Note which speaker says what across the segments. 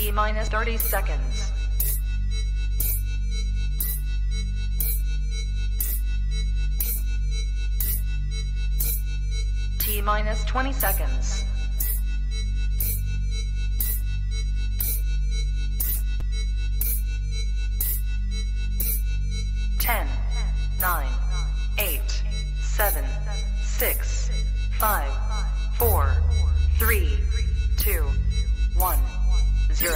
Speaker 1: T-minus 30 seconds. T-minus 20 seconds. 10, 9, 8, 7, 6, 5, 4, 3, 2, 1, 0.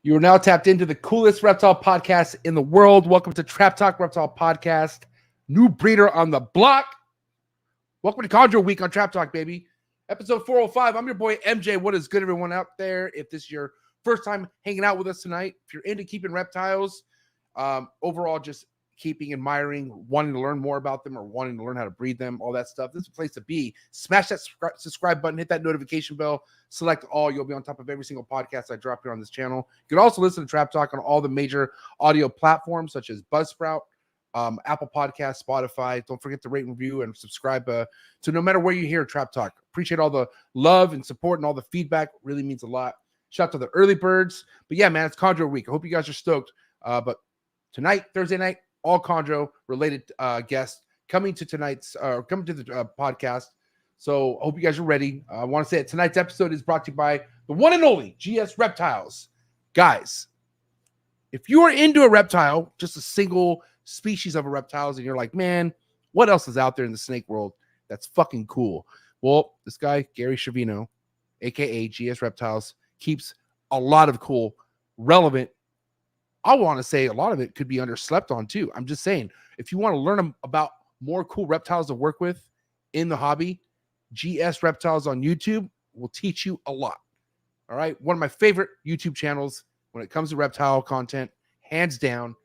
Speaker 2: You are now tapped into the coolest reptile podcast in the world. Welcome to Trap Talk Reptile Podcast. New breeder on the block. Welcome to Chondro Week on Trap Talk, baby. Episode 405. I'm your boy MJ. What is good, everyone out there? If this is your first time hanging out with us tonight, if you're into keeping reptiles, overall just keeping, admiring, wanting to learn more about them or wanting to learn how to breed them, all that stuff, this is a place to be. Smash that subscribe button, hit that notification bell, select all. You'll be on top of every single podcast I drop here on this channel. You can also listen to Trap Talk on all the major audio platforms such as Buzzsprout, Apple Podcasts, Spotify. Don't forget to rate and review and subscribe to no matter where you hear Trap Talk. Appreciate all the love and support and all the feedback. Really means a lot. Shout out to the early birds. But yeah, man, it's Chondro Week. I hope you guys are stoked. But tonight, Thursday night, all chondro related guests coming to the podcast. So I hope you guys are ready. I want to say that tonight's episode is brought to you by the one and only GS Reptiles. Guys, if you are into a reptile, just a single species of a reptiles, and you're like, man, what else is out there in the snake world that's fucking cool? Well, this guy, Gary Shavino, aka GS Reptiles, keeps a lot of cool, relevant, I want to say a lot of it could be underslept on too. I'm just saying, if you want to learn about more cool reptiles to work with in the hobby, GS Reptiles on YouTube will teach you a lot. All right. One of my favorite YouTube channels when it comes to reptile content, hands down.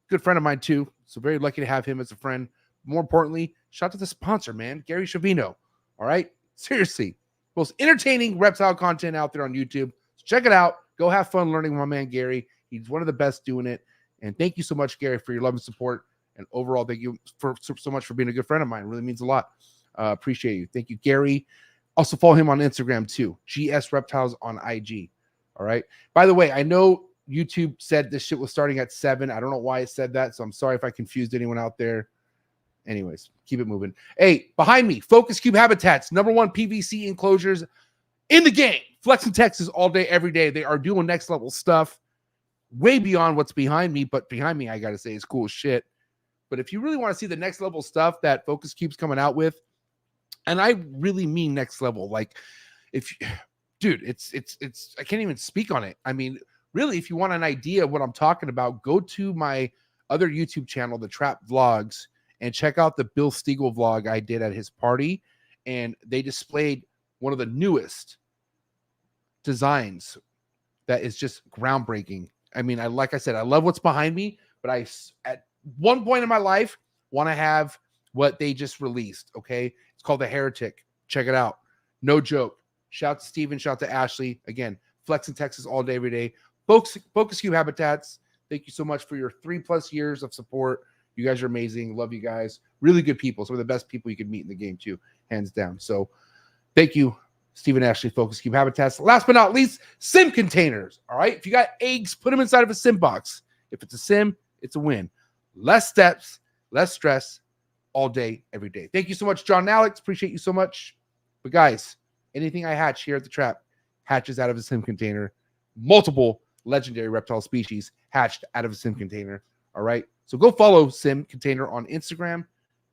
Speaker 2: Good friend of mine too. So very lucky to have him as a friend. More importantly, shout out to the sponsor, man, Gary Shavino. All right. Seriously. Most entertaining reptile content out there on YouTube. So check it out. Go have fun learning with my man, Gary. He's one of the best doing it. And thank you so much, Gary, for your love and support. And overall, thank you for so much for being a good friend of mine. It really means a lot. Appreciate you. Thank you, Gary. Also follow him on Instagram too. GS Reptiles on IG. All right. By the way, I know YouTube said this shit was starting at 7. I don't know why it said that. So I'm sorry if I confused anyone out there. Anyways, keep it moving. Hey, behind me, Focus Cube Habitats, #1 PVC enclosures in the game. Flexing Texas all day, every day. They are doing next level stuff. Way beyond what's behind me, but behind me, I got to say, is cool shit. But if you really want to see the next level stuff that Focus Cube's coming out with, and I really mean next level, like dude, it's, I can't even speak on it. I mean, really, if you want an idea of what I'm talking about, go to my other YouTube channel, the Trap Vlogs, and check out the Bill Stiegel vlog I did at his party. And they displayed one of the newest designs that is just groundbreaking. I mean, like I said, I love what's behind me, but I, at one point in my life, want to have what they just released, okay? It's called the Heretic. Check it out. No joke. Shout out to Steven. Shout out to Ashley. Again, Flexing Texas all day, every day. Focus Cube Habitats, thank you so much for your 3+ years of support. You guys are amazing. Love you guys. Really good people. Some of the best people you could meet in the game, too, hands down. So thank you, Stephen Ashley, Focus Cube Habitats. Last but not least, sim containers. All right. If you got eggs, put them inside of a sim box. If it's a sim, it's a win. Less steps, less stress, all day, every day. Thank you so much, John and Alex. Appreciate you so much. But guys, anything I hatch here at the trap hatches out of a sim container. Multiple legendary reptile species hatched out of a sim container. All right. So go follow Sim Container on Instagram.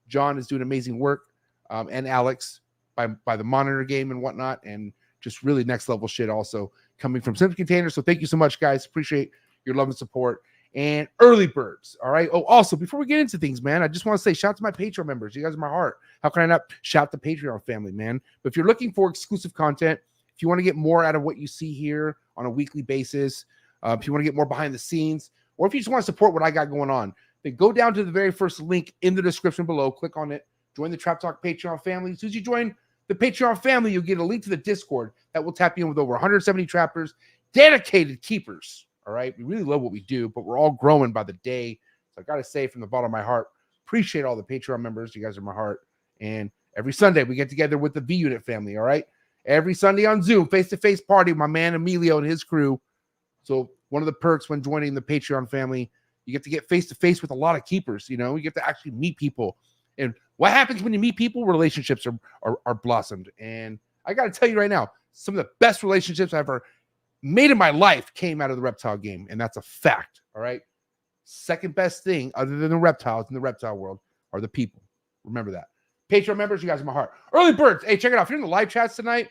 Speaker 2: John is doing amazing work. And Alex by the monitor game and whatnot, and just really next level shit also coming from Sim Container. So thank you so much, guys. Appreciate your love and support. And early birds. All right. Oh, also, before we get into things, man, I just want to say shout out to my Patreon members. You guys are my heart. How can I not shout the Patreon family, man? But if you're looking for exclusive content, if you want to get more out of what you see here on a weekly basis, if you want to get more behind the scenes, or if you just want to support what I got going on, then go down to the very first link in the description below. Click on it. Join the Trap Talk Patreon family. As soon as you join the Patreon family, you'll get a link to the Discord that will tap you in with over 170 trappers, dedicated keepers. All right. We really love what we do, but we're all growing by the day. So I got to say from the bottom of my heart, appreciate all the Patreon members. You guys are my heart. And every Sunday we get together with the V Unit family. All right. Every Sunday on Zoom, face-to-face party, my man Emilio and his crew. So one of the perks when joining the Patreon family, you get to get face-to-face with a lot of keepers. You know, you get to actually meet people. And what happens when you meet people? Relationships are blossomed. And I got to tell you right now, some of the best relationships I've ever made in my life came out of the reptile game. And that's a fact. All right. Second best thing other than the reptiles in the reptile world are the people. Remember that. Patreon members, you guys are my heart. Early birds. Hey, check it out. If you're in the live chats tonight,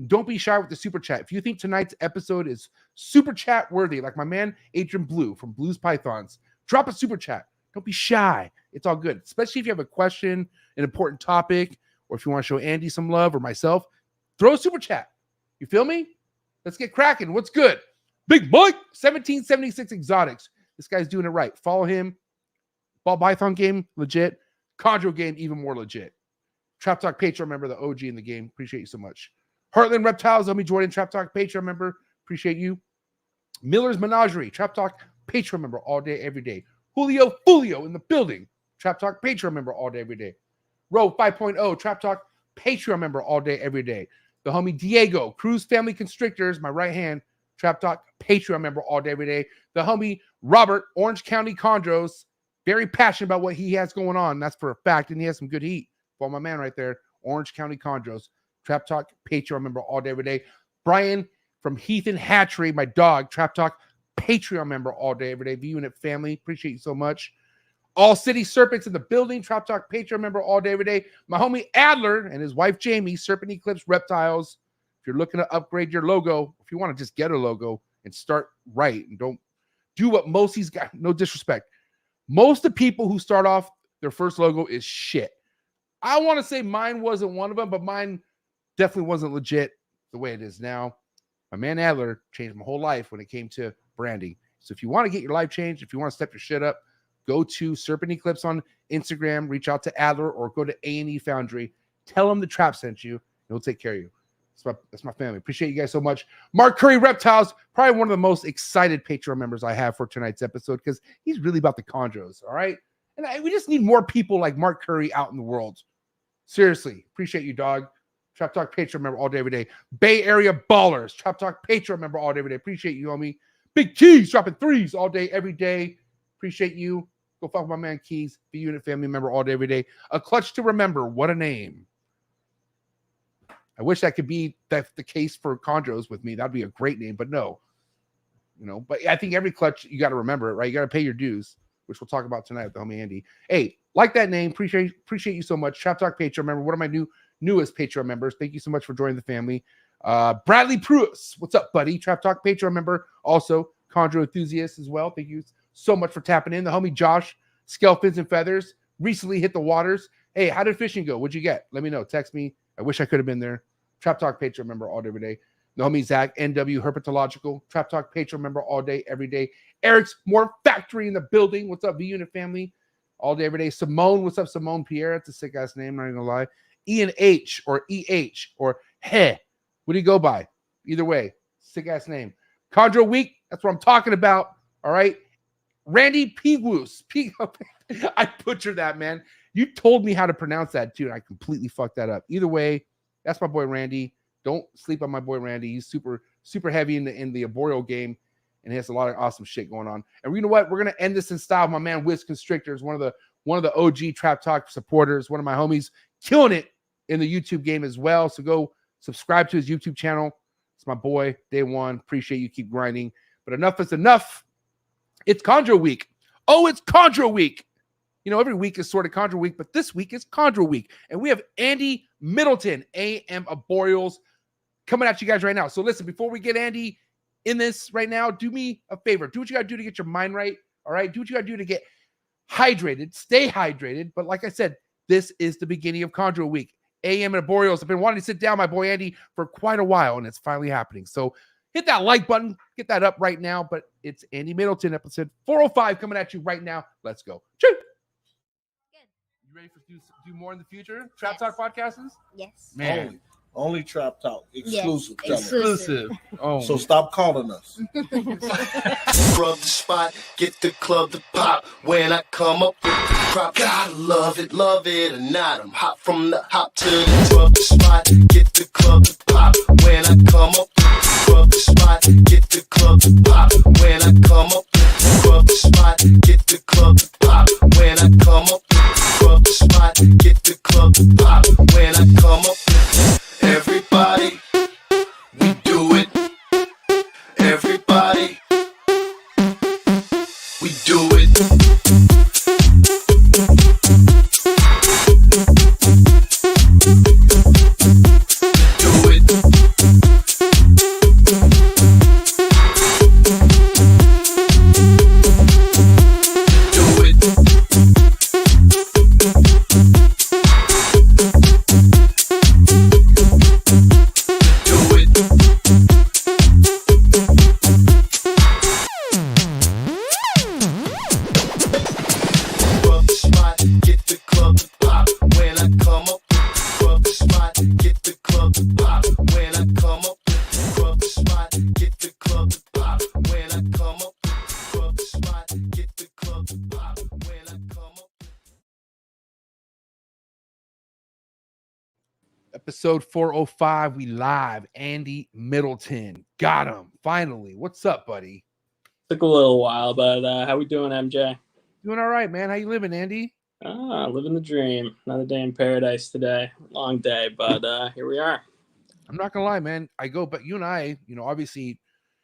Speaker 2: don't be shy with the super chat. If you think tonight's episode is super chat worthy, like my man Adrian Blue from Blues Pythons, drop a super chat. Don't be shy. It's all good. Especially if you have a question, an important topic, or if you want to show Andy some love or myself, throw a super chat. You feel me? Let's get cracking. What's good? Big Mike, 1776 Exotics. This guy's doing it right. Follow him. Ball Python game, legit. Chondro game, even more legit. Trap Talk Patreon member, the OG in the game. Appreciate you so much. Heartland Reptiles, let me join in. Trap Talk Patreon member. Appreciate you. Miller's Menagerie, Trap Talk Patreon member all day, every day. Julio Fulio in the building. Trap Talk Patreon member all day, every day. Row 5.0, Trap Talk Patreon member all day, every day. The homie Diego, Cruz Family Constrictors, my right hand, Trap Talk Patreon member all day, every day. The homie Robert, Orange County Chondros, very passionate about what he has going on. That's for a fact, and he has some good heat. For my man right there, Orange County Chondros, Trap Talk Patreon member all day, every day. Brian from Heath and Hatchery, my dog, Trap Talk Patreon member all day, every day. V Unit family, appreciate you so much. All City Serpents in the building, Trap Talk Patreon member all day, every day. My homie Adler and his wife Jamie, Serpent Eclipse Reptiles. If you're looking to upgrade your logo, if you want to just get a logo and start right and don't do what most these guys, no disrespect. Most of the people who start off, their first logo is shit. I want to say mine wasn't one of them, but mine definitely wasn't legit the way it is now. My man Adler changed my whole life when it came to branding. So if you want to get your life changed, if you want to step your shit up, go to Serpent Eclipse on Instagram, reach out to Adler, or go to A&E Foundry. Tell them the trap sent you, and he'll take care of you. That's my family. Appreciate you guys so much. Mark Curry Reptiles, probably one of the most excited Patreon members I have for tonight's episode because he's really about the chondros, all right? And we just need more people like Mark Curry out in the world. Seriously, appreciate you, dog. Trap Talk Patreon member all day, every day. Bay Area Ballers, Trap Talk Patreon member all day, every day. Appreciate you, homie. Big Keys dropping threes all day, every day. Appreciate you. Go follow my man Keys, the Unit family member all day, every day. A Clutch to Remember. What a name. I wish that could be the case for chondros with me. That'd be a great name, but no. You know, but I think every clutch, you got to remember it, right? You got to pay your dues, which we'll talk about tonight with the homie Andy. Hey, like that name. Appreciate you so much. Trap Talk Patreon member, one of my newest Patreon members. Thank you so much for joining the family. Bradley Pruis, what's up, buddy? Trap Talk Patreon member, also chondro enthusiast as well. Thank you so much for tapping in. The homie Josh, Scale Fins and Feathers, recently hit the waters. Hey, how did fishing go? What'd you get? Let me know. Text me. I wish I could have been there. Trap Talk Patreon member all day, every day. The homie Zach, NW Herpetological. Trap Talk Patreon member all day, every day. Eric's MORPH Factory in the building. What's up, V Unit family? All day, every day. Simone, what's up, Simone Pierre? That's a sick ass name, not even gonna lie. Ian H or EH or Heh. What do you go by? Either way, sick ass name. Chondro Week, that's what I'm talking about. All right. Randy Pigwoos. I butchered that, man. You told me how to pronounce that too, and I completely fucked that up. Either way, that's my boy Randy. Don't sleep on my boy Randy. He's super, super heavy in the Arboreal game, and he has a lot of awesome shit going on. And you know what? We're gonna end this in style. My man Wiz Constrictors, one of the OG Trap Talk supporters, one of my homies, killing it in the YouTube game as well. So go subscribe to his YouTube channel. It's my boy, day one. Appreciate you. Keep grinding. But enough is enough. It's Chondro Week. Oh, it's Chondro Week. You know, every week is sort of Chondro Week, but this week is Chondro Week. And we have Andy Middleton, AM Arboreals, coming at you guys right now. So listen, before we get Andy in this right now, do me a favor. Do what you got to do to get your mind right, all right? Do what you got to do to get hydrated. Stay hydrated. But like I said, this is the beginning of Chondro Week. AM Arboreals have been wanting to sit down, my boy Andy, for quite a while, and it's finally happening. So hit that like button. Get that up right now. But it's Andy Middleton, episode 405, coming at you right now. Let's go. Cheers. Ready for do more in the future? Trap Talk podcasts?
Speaker 3: Yes.
Speaker 2: Man,
Speaker 3: Only Trap Talk. Exclusive.
Speaker 4: Yes,
Speaker 2: Exclusive. Oh,
Speaker 3: So stop calling us.
Speaker 5: Rub the spot, get the club to pop. When I come up with the crop, gotta love it or not. I'm hot from the hop to the rub the spot, get the club to pop. When I come up with the rub the spot, get the club to pop. When I come up with the rub the spot, get the club to pop. When I come up with the rub the spot, get the club to pop. When I come up with everybody, we do it. Everybody, we do it. Do it. Do it. Do it. Rub the spot, get the club to pop. When I come up with the rub the spot, get the club to pop. When I come up with the rub the spot, get the club to pop. When I come up with the rub the spot, get the club to pop. When I come up.
Speaker 2: episode 405. We live. Andy Middleton. Got him. Finally. What's up, buddy?
Speaker 6: Took a little while, but how we doing, MJ?
Speaker 2: Doing all right, man. How you living, Andy?
Speaker 6: Living the dream. Another day in paradise today. Long day, but here we are.
Speaker 2: I'm not gonna lie, man. But you and I, obviously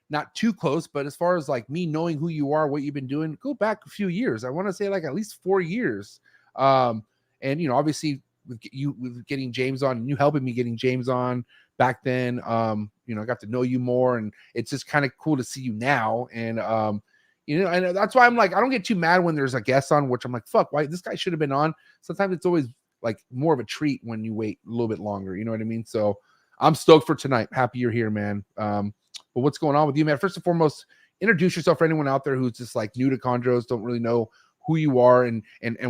Speaker 2: not too close, but as far as like me knowing who you are, what you've been doing, go back a few years. I want to say like at least 4 years. And obviously with getting James on and you helping me getting James on back then, I got to know you more, and it's just kind of cool to see you now. And and that's why I'm like, I don't get too mad when there's a guest on, which I'm like, fuck, why this guy should have been on. Sometimes it's always like more of a treat when you wait a little bit longer. You know what I mean? So I'm stoked for tonight. Happy you're here, man. But what's going on with you, man? First and foremost, introduce yourself for anyone out there who's just like new to chondros, don't really know who you are and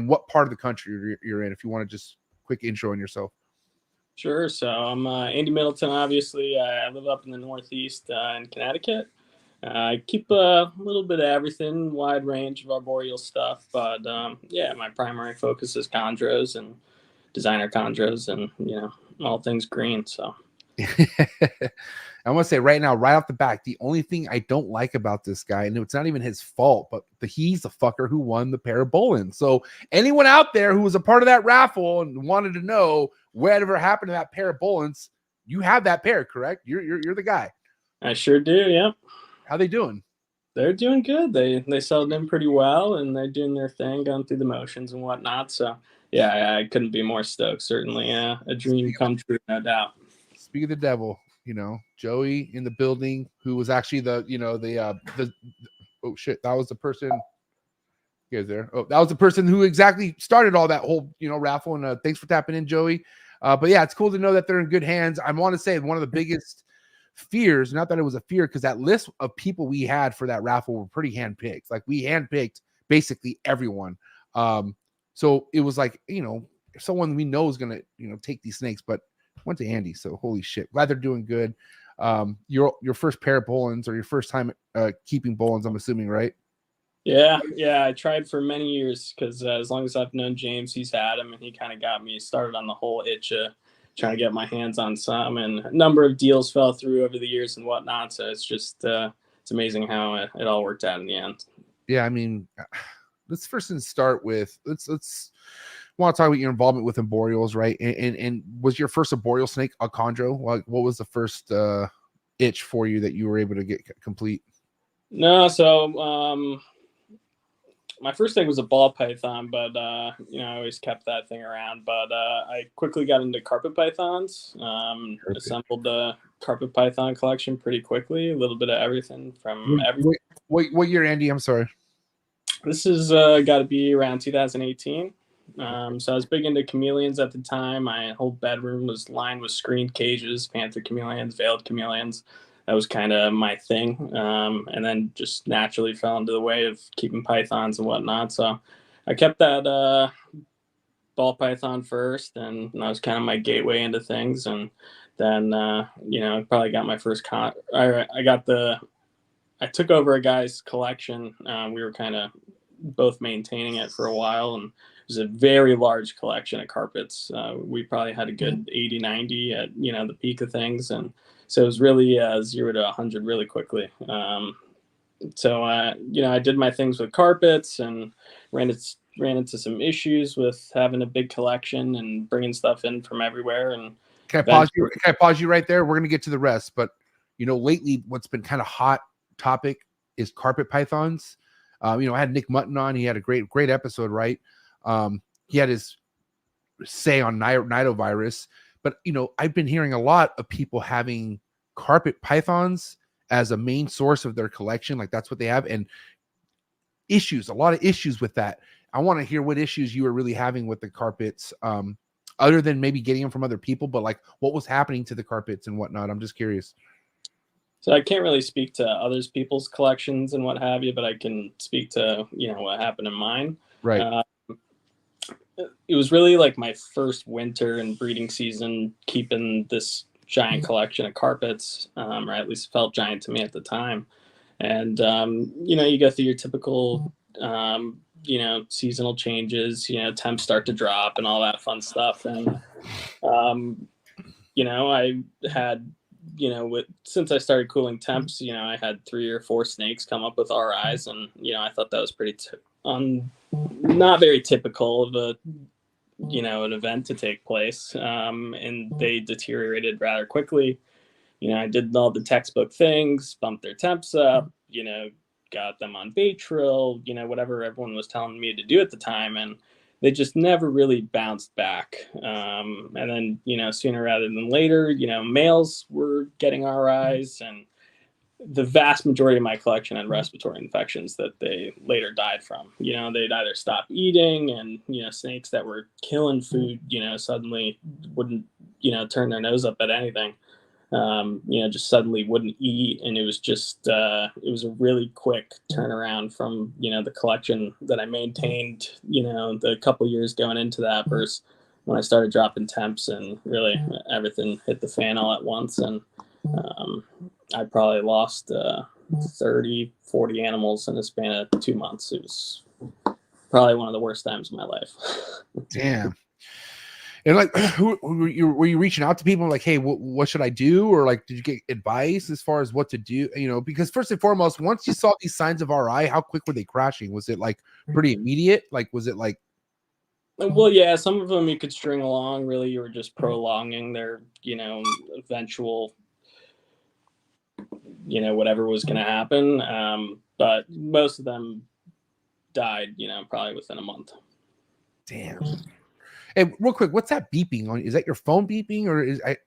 Speaker 2: what part of the country you're in. If you want to just quick intro on yourself.
Speaker 6: Sure. So I'm Andy Middleton, obviously. I live up in the Northeast in Connecticut. I keep a little bit of everything, wide range of arboreal stuff. But, my primary focus is chondros and designer chondros and, all things green. So
Speaker 2: I want to say right now, right off the back, the only thing I don't like about this guy, and it's not even his fault, but he's the fucker who won the pair of Bolins. So anyone out there who was a part of that raffle and wanted to know whatever happened to that pair of Bolins, you have that pair, correct? You're the guy.
Speaker 6: I sure do. Yep.
Speaker 2: How they doing?
Speaker 6: They're doing good. They sold in pretty well, and they're doing their thing, going through the motions and whatnot. So yeah, I couldn't be more stoked. Certainly a dream come true, no doubt.
Speaker 2: Speak of the devil, Joey in the building, who was actually the oh shit, that was the person. You guys there? Oh, that was the person who exactly started all that whole raffle. And thanks for tapping in, Joey. But yeah, it's cool to know that they're in good hands. I want to say one of the biggest fears, not that it was a fear, because that list of people we had for that raffle were pretty handpicked. Like we handpicked basically everyone. So it was like, if someone we know is gonna, take these snakes, but went to Andy. So holy shit, glad they're doing good. Your first pair of Bolins, or your first time keeping Bolins, I'm assuming, right?
Speaker 6: Yeah. I tried for many years because as long as I've known James, he's had him, and he kind of got me started on the whole itch trying to get my hands on some, and a number of deals fell through over the years and whatnot. So it's just it's amazing how it all worked out in the end.
Speaker 2: Yeah, I mean, let's first start with let's want to talk about your involvement with arboreals, right? And was your first arboreal snake a chondro? Like, what was the first itch for you that you were able to get complete?
Speaker 6: No, so my first thing was a ball python, but I always kept that thing around. But I quickly got into carpet pythons. Assembled the carpet python collection pretty quickly. A little bit of everything from everything.
Speaker 2: What year, Andy? I'm sorry.
Speaker 6: This is got to be around 2018. So I was big into chameleons at the time. My whole bedroom was lined with screened cages, panther chameleons, veiled chameleons. That was kind of my thing. And then just naturally fell into the way of keeping pythons and whatnot. So I kept that ball python first, and that was kind of my gateway into things. And then, I probably got my first I took over a guy's collection. We were kind of both maintaining it for a while, and it was a very large collection of carpets. We probably had a good 80, 90 at, the peak of things. And so it was really 0 to 100 really quickly. So I did my things with carpets and ran into some issues with having a big collection and bringing stuff in from everywhere. And
Speaker 2: Can I pause you right there? We're going to get to the rest, but lately what's been kind of hot topic is carpet pythons. I had Nick Mutton on. He had a great episode, right? He had his say on nidovirus, but I've been hearing a lot of people having carpet pythons as a main source of their collection. Like that's what they have, and a lot of issues with that. I want to hear what issues you were really having with the carpets, other than maybe getting them from other people, but like what was happening to the carpets and whatnot. I'm just curious.
Speaker 6: So I can't really speak to others people's collections and what have you, but I can speak to, what happened in mine.
Speaker 2: Right.
Speaker 6: It was really like my first winter and breeding season, keeping this giant collection of carpets, or at least felt giant to me at the time. And, you go through your typical, seasonal changes, temps start to drop and all that fun stuff. And, I had, since I started cooling temps, I had 3 or 4 snakes come up with RIs, and I thought that was pretty not very typical of an event to take place, and they deteriorated rather quickly. I did all the textbook things, bumped their temps up, got them on bait trill, whatever everyone was telling me to do at the time, and they just never really bounced back. And then, sooner rather than later, males were getting RIs, and the vast majority of my collection had respiratory infections that they later died from. They'd either stop eating, and, snakes that were killing food, suddenly wouldn't, turn their nose up at anything. Just suddenly wouldn't eat. And it was just, it was a really quick turnaround from, the collection that I maintained, the couple years going into that versus when I started dropping temps, and really everything hit the fan all at once. And, I probably lost 30, 40 animals in a span of 2 months. It was probably one of the worst times of my life.
Speaker 2: Damn. And like, who were you reaching out to people like, hey, what should I do? Or like, did you get advice as far as what to do? Because first and foremost, once you saw these signs of RI, how quick were they crashing? Was it like pretty immediate? Like, was it like?
Speaker 6: Well, yeah, some of them you could string along. Really, you were just prolonging their, eventual, whatever was going to happen. But most of them died, probably within a month.
Speaker 2: Damn. Hey, real quick, what's that beeping on? Is that your phone beeping, or is it?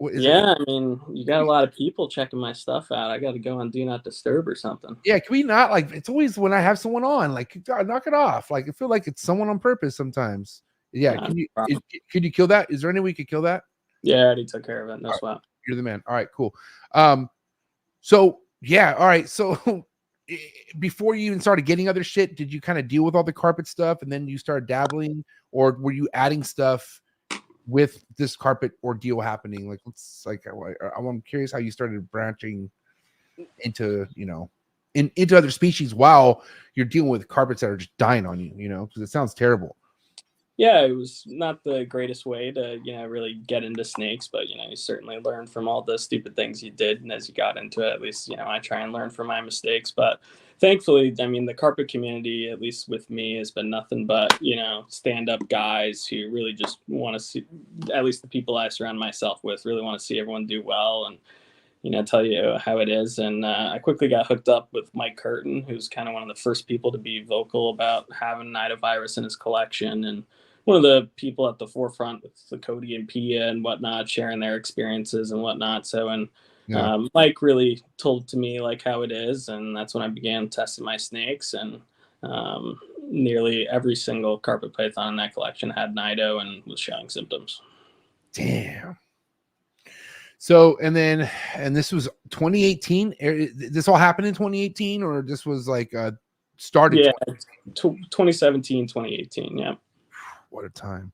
Speaker 6: I mean, you got a lot of people checking my stuff out. I got to go on Do Not Disturb or something.
Speaker 2: Yeah, can we not, like, it's always when I have someone on, like, knock it off. Like, I feel like it's someone on purpose sometimes. Yeah, can you kill that? Is there any way you could kill that?
Speaker 6: Yeah, I already took care of it. No sweat.
Speaker 2: You're the man. All right, cool. So yeah, all right. So before you even started getting other shit, did you kind of deal with all the carpet stuff and then you started dabbling, or were you adding stuff with this carpet ordeal happening? Like, I'm curious how you started branching into, into other species while you're dealing with carpets that are just dying on you, because it sounds terrible.
Speaker 6: Yeah, it was not the greatest way to, really get into snakes, but, you certainly learn from all the stupid things you did. And as you got into it, at least, I try and learn from my mistakes. But thankfully, I mean, the carpet community, at least with me, has been nothing but, stand-up guys who really just want to see, at least the people I surround myself with, really want to see everyone do well and, tell you how it is. And I quickly got hooked up with Mike Curtin, who's kind of one of the first people to be vocal about having nidovirus in his collection, and one of the people at the forefront with the Cody and Pia and whatnot, sharing their experiences and whatnot. So, and Mike really told to me like how it is. And that's when I began testing my snakes, and nearly every single carpet python in that collection had nido and was showing symptoms.
Speaker 2: Damn. So, and this was 2018. This all happened in 2018, or this was like started?
Speaker 6: Yeah, 2017, 2018. Yeah.
Speaker 2: what a time.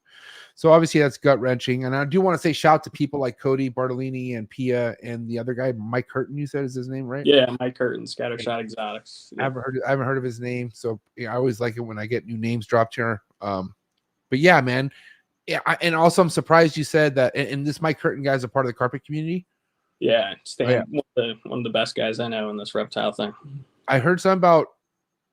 Speaker 2: So obviously that's gut wrenching. And I do want to say shout out to people like Cody Bartolini and Pia and the other guy, Mike Curtin, you said is his name, right?
Speaker 6: Yeah, Mike Curtin, Scattershot Exotics.
Speaker 2: Yeah. I haven't heard of his name. So I always like it when I get new names dropped here. But yeah, man. Yeah, and also I'm surprised you said that. And this Mike Curtin guy is a part of the carpet community.
Speaker 6: Yeah, one of the best guys I know in this reptile thing.
Speaker 2: I heard something about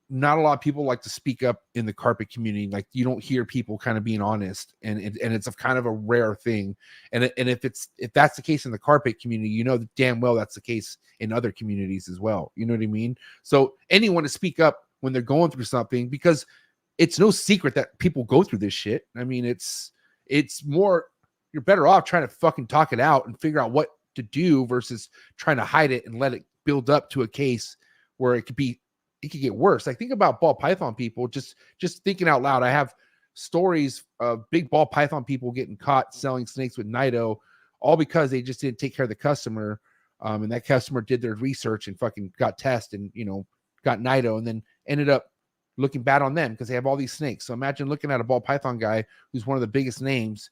Speaker 2: not a lot of people like to speak up in the carpet community. Like you don't hear people kind of being honest, and it's a kind of a rare thing. And if that's the case in the carpet community, you know damn well that's the case in other communities as well. You know what I mean? So anyone to speak up when they're going through something, because it's no secret that people go through this shit. I mean, it's more, you're better off trying to fucking talk it out and figure out what to do versus trying to hide it and let it build up to a case where it could get worse. Like think about ball python people, just thinking out loud. I have stories of big ball python people getting caught selling snakes with Nido, all because they just didn't take care of the customer. And that customer did their research and fucking got tested and, you know, got Nido and then ended up looking bad on them because they have all these snakes. So imagine looking at a ball python guy who's one of the biggest names,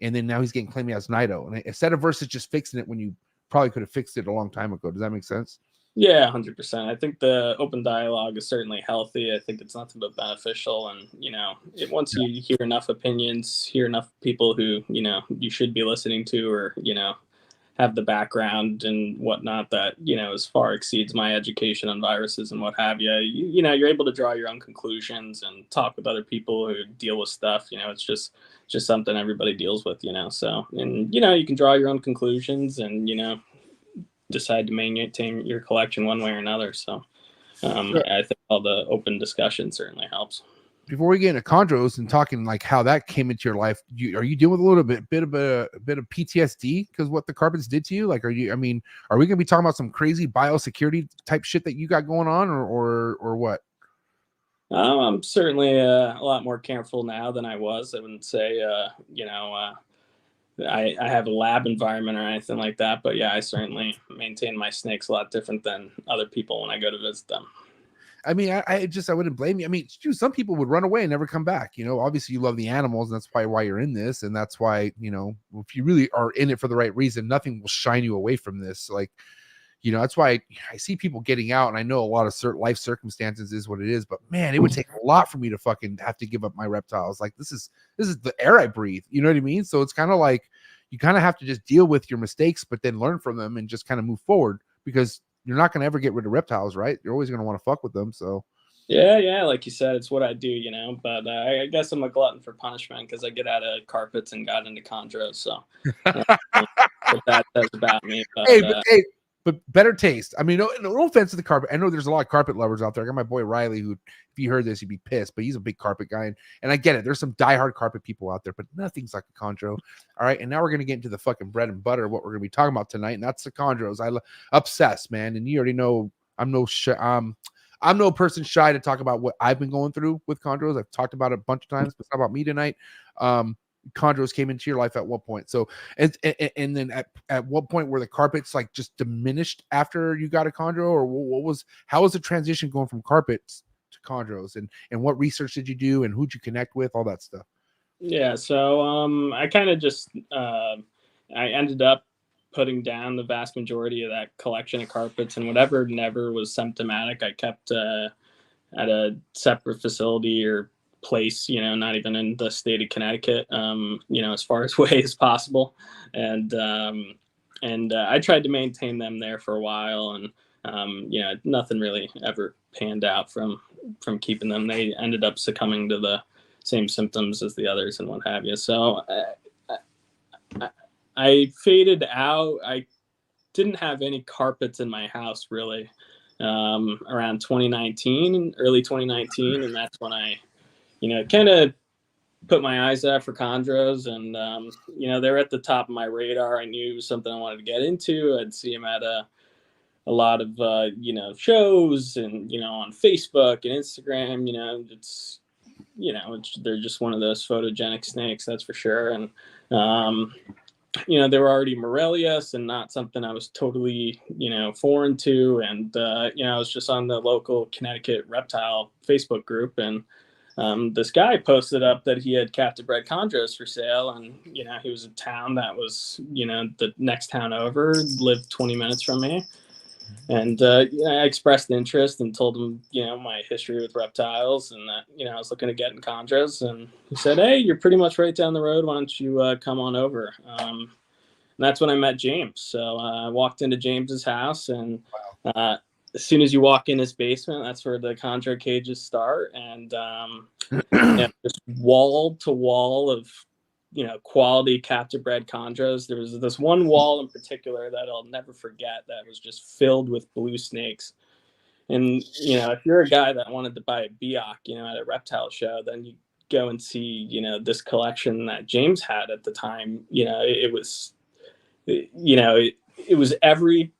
Speaker 2: and then now he's getting claimed as Nido. And instead of versus just fixing it when you probably could have fixed it a long time ago. Does that make sense?
Speaker 6: Yeah, 100%. I think the open dialogue is certainly healthy. I think it's nothing but beneficial. And, you know, once you hear enough opinions, hear enough people who, you know, you should be listening to, or, you know, have the background and whatnot that, you know, as far exceeds my education on viruses and what have you, you know, you're able to draw your own conclusions and talk with other people who deal with stuff. You know, it's just something everybody deals with, you know. So, and, you know, you can draw your own conclusions and, you know, decide to maintain your collection one way or another. So
Speaker 2: Sure.
Speaker 6: I think all the open discussion certainly helps.
Speaker 2: Before we get into chondros and talking like how that came into your life, are you dealing with a little bit of PTSD because what the carpets did to you? Like, are we going to be talking about some crazy biosecurity type shit that you got going on, or what?
Speaker 6: I'm certainly a lot more careful now than I was. I wouldn't say, you know, I have a lab environment or anything like that, but yeah, I certainly maintain my snakes a lot different than other people when I go to visit them.
Speaker 2: I mean, I wouldn't blame you. I mean, some people would run away and never come back. You know, obviously you love the animals, and that's probably why you're in this. And that's why, you know, if you really are in it for the right reason, nothing will shine you away from this. Like, you know, that's why I see people getting out, and I know a lot of certain life circumstances is what it is, but man, it would take a lot for me to fucking have to give up my reptiles. Like this is the air I breathe. You know what I mean? So it's kind of like you kind of have to just deal with your mistakes, but then learn from them and just kind of move forward, because you're not going to ever get rid of reptiles, right? You're always going to want to fuck with them. So
Speaker 6: yeah, like you said, it's what I do, you know. But I guess I'm a glutton for punishment because I get out of carpets and got into chondros. So what that says about me. But,
Speaker 2: but better taste. I mean, no offense to the carpet. I know there's a lot of carpet lovers out there. I got my boy Riley, who, if he heard this, he'd be pissed. But he's a big carpet guy, and I get it. There's some diehard carpet people out there, but nothing's like a chondro. All right, and now we're gonna get into the fucking bread and butter of what we're gonna be talking about tonight, and that's the chondros. Obsessed, man, and you already know I'm no person shy to talk about what I've been going through with chondros. I've talked about it a bunch of times, but it's not about me tonight. Chondros came into your life at what point? So, and then at what point were the carpets like just diminished after you got a chondro, or how was the transition going from carpets to chondros, and what research did you do, and who'd you connect with, all that stuff?
Speaker 6: Yeah, so I kind of just I ended up putting down the vast majority of that collection of carpets, and whatever never was symptomatic, I kept at a separate facility or place, you know, not even in the state of Connecticut, you know, as far away as possible. And I tried to maintain them there for a while, and you know, nothing really ever panned out from keeping them. They ended up succumbing to the same symptoms as the others and what have you. So I faded out. I didn't have any carpets in my house really around 2019, early 2019, and that's when I, you know, kind of put my eyes out for chondros, and you know, they're at the top of my radar. I knew it was something I wanted to get into. I'd see them at a lot of you know, shows, and you know, on Facebook and Instagram. You know, they're just one of those photogenic snakes, that's for sure. And you know, they were already Morelius and not something I was totally, you know, foreign to. And you know, I was just on the local Connecticut reptile Facebook group, and this guy posted up that he had captive bred chondros for sale, and he was a town that was the next town over, lived 20 minutes from me. And I expressed interest and told him, my history with reptiles, and that, I was looking to get in chondros. And he said, "Hey, you're pretty much right down the road. Why don't you come on over?" And that's when I met James. So I walked into James's house, and as soon as you walk in his basement, that's where the chondro cages start. And just wall to wall of quality captive bred chondros. There was this one wall in particular that I'll never forget that was just filled with blue snakes. And if you're a guy that wanted to buy a Biak, at a reptile show, then you go and see this collection that James had at the time. It was every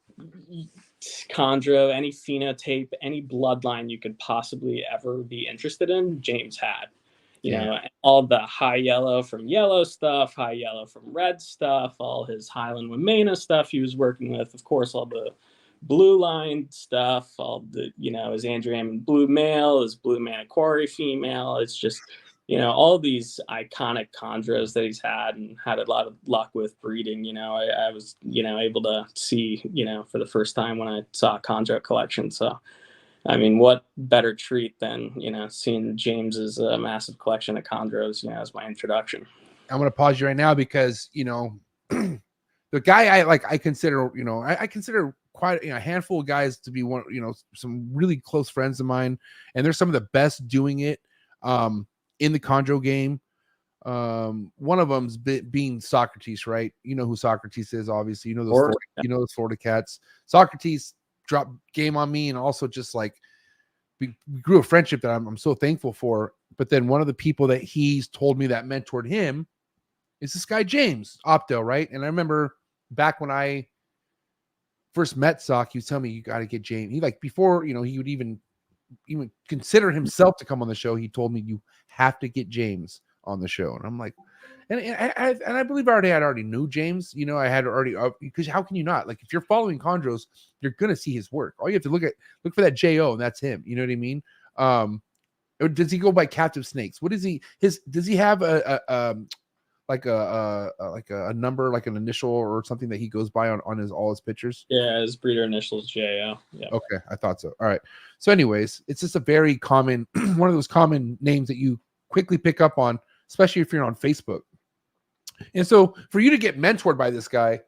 Speaker 6: chondro, any phenotype, any bloodline you could possibly ever be interested in, James had. All the high yellow from yellow stuff, high yellow from red stuff, all his Highland Womena stuff he was working with, of course, all the blue line stuff, all the, his Andrew Hammond blue male, his blue Maniquarry female. It's just, all these iconic chondros that he's had and had a lot of luck with breeding. I was, able to see, for the first time when I saw a chondro collection. So, I mean, what better treat than, seeing James's massive collection of chondros, as my introduction.
Speaker 2: I'm going to pause you right now because, the guy I consider, I consider quite a handful of guys to be one, some really close friends of mine. And they're some of the best doing it in the chondro game. One of them's being Socrates, right? You know who Socrates is, obviously. Those Florida cats. Socrates dropped game on me, and also just like we grew a friendship that I'm so thankful for. But then one of the people that he's told me that mentored him is this guy James Opto, right? And I remember back when I first met Sock, he was telling me, you got to get James. He before he would even consider himself to come on the show, he told me you have to get James on the show. And I'm like, and I believe I already knew James. I had already, because how can you not? Like, if you're following chondros, you're gonna see his work. All you have to look for that JO, and that's him. You know what I mean? Or does he go by captive snakes? What is he? Does he have a number, like an initial or something that he goes by on all his pictures?
Speaker 6: Yeah, his breeder initials JO. Yeah.
Speaker 2: Okay, I thought so. All right. So, anyways, it's just a very common one of those common names that you quickly pick up on, especially if you're on Facebook. And so for you to get mentored by this guy,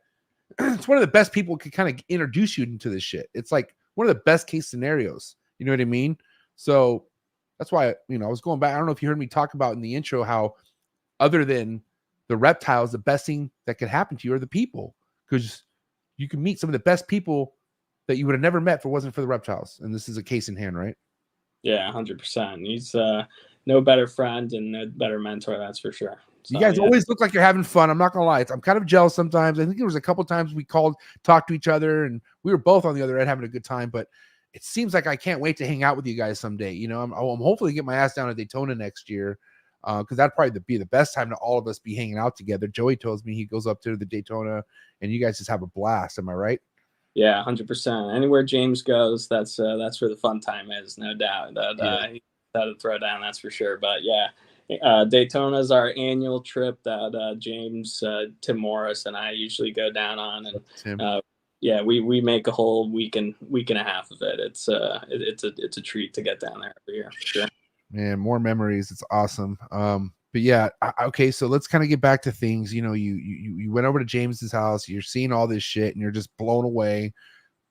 Speaker 2: it's one of the best people who could kind of introduce you into this shit. It's like one of the best case scenarios. You know what I mean? So that's why, I was going back. I don't know if you heard me talk about in the intro how other than the reptiles, the best thing that could happen to you are the people, because you can meet some of the best people that you would have never met if it wasn't for the reptiles. And this is a case in hand, right?
Speaker 6: Yeah, 100%. He's no better friend and no better mentor, that's for sure. So,
Speaker 2: you guys always look like you're having fun. I'm not gonna lie. I'm kind of jealous sometimes. I think there was a couple times we talked to each other, and we were both on the other end having a good time. But it seems like I can't wait to hang out with you guys someday. I'm hopefully get my ass down to Daytona next year, because that'd probably be the best time to all of us be hanging out together. Joey tells me he goes up to the Daytona, and you guys just have a blast. Am I right?
Speaker 6: Yeah, 100%. Anywhere James goes, that's where the fun time is, no doubt. He's got to throw down, that's for sure. But yeah. Daytona is our annual trip that James, Tim Morris, and I usually go down on, and we make a whole week and a half of it. It's a treat to get down there every year, for sure.
Speaker 2: Man, more memories. It's awesome. But yeah, okay. So let's kind of get back to things. You went over to James's house. You're seeing all this shit, and you're just blown away.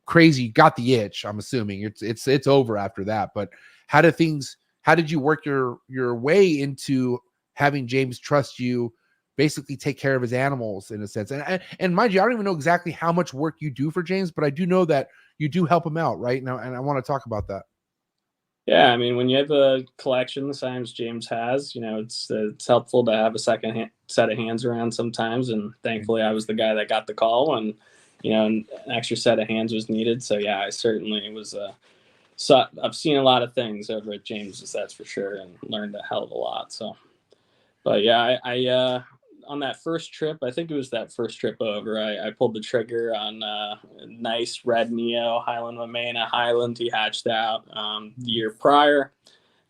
Speaker 2: Crazy. You got the itch. I'm assuming it's over after that. But how did you work your way into having James trust you, basically take care of his animals in a sense? And mind you, I don't even know exactly how much work you do for James, but I do know that you do help him out right now. And I want to talk about that.
Speaker 6: Yeah. I mean, when you have a collection the size James has, it's helpful to have a second set of hands around sometimes. And thankfully I was the guy that got the call when, an extra set of hands was needed. So yeah, I certainly was, so I've seen a lot of things over at James's, that's for sure, and learned a hell of a lot. So, but yeah, I on that first trip, I think it was that first trip over, I pulled the trigger on a nice red Neo Highland Womena Highland he hatched out the year prior.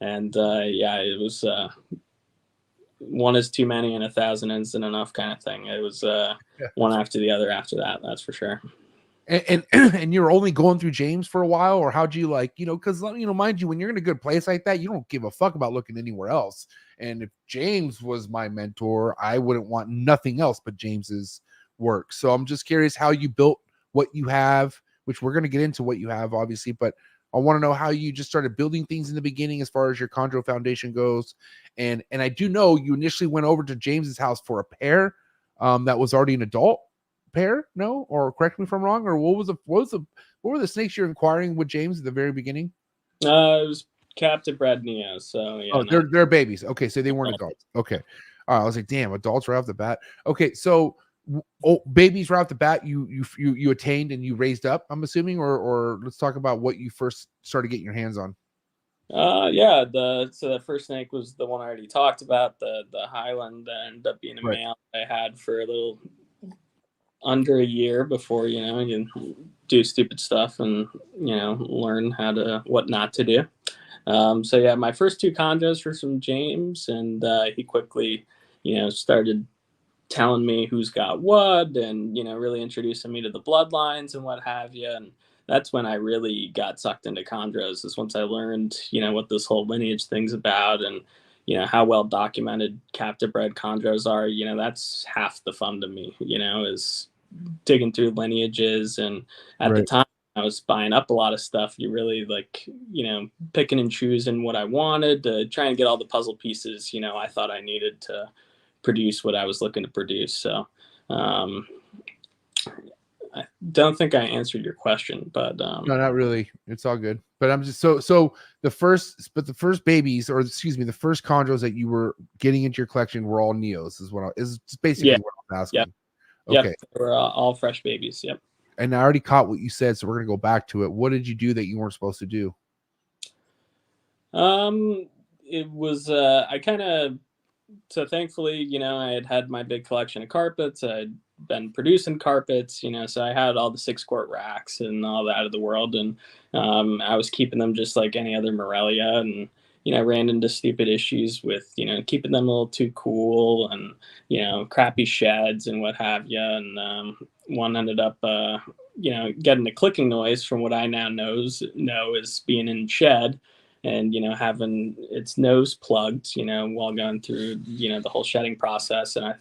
Speaker 6: And yeah, it was one is too many and 1,000 isn't enough kind of thing. It was one after the other after that. That's for sure.
Speaker 2: And you're only going through James for a while, or how'd you like, because mind you, when you're in a good place like that, you don't give a fuck about looking anywhere else. And if James was my mentor, I wouldn't want nothing else but James's work. So I'm just curious how you built what you have, which we're going to get into what you have, obviously, but I want to know how you just started building things in the beginning as far as your chondro foundation goes. And I do know you initially went over to James's house for a pair that was already an adult pair, no? Or correct me if I'm wrong, or what were the snakes you're inquiring with James at the very beginning?
Speaker 6: It was captive bred Neos, so yeah.
Speaker 2: Oh, they're babies. Okay, so they weren't adults. Okay. All right, I was like, damn, adults right off the bat. Okay, so babies right off the bat, you attained and you raised up, I'm assuming, or let's talk about what you first started getting your hands on.
Speaker 6: Yeah, so the first snake was the one I already talked about, the Highland that ended up being a male I had for a little under a year before, you do stupid stuff and, learn what not to do. So yeah, my first two chondros were from James, and he quickly, started telling me who's got what, and, really introducing me to the bloodlines and what have you. And that's when I really got sucked into chondros, is once I learned, what this whole lineage thing's about, and, how well documented captive bred chondros are. That's half the fun to me, is digging through lineages. And at the time I was buying up a lot of stuff. You really picking and choosing what I wanted to try and get all the puzzle pieces, I thought I needed to produce what I was looking to produce. So I don't think I answered your question, but
Speaker 2: no, not really. It's all good. But I'm just so the first babies, or excuse me, the first chondros that you were getting into your collection were all Neos, is basically what I'm asking.
Speaker 6: Yep.
Speaker 2: Okay.
Speaker 6: Yep, they were all fresh babies. Yep.
Speaker 2: And I already caught what you said, so we're gonna go back to it. What did you do that you weren't supposed to do?
Speaker 6: It was so thankfully, I had my big collection of carpets. I'd been producing carpets, so I had all the 6-quart RHACS and all that of the world, and I was keeping them just like any other Morelia, and ran into stupid issues with keeping them a little too cool, and crappy sheds and what have you. And one ended up getting a clicking noise from what I now know is being in shed, and having its nose plugged while going through the whole shedding process. And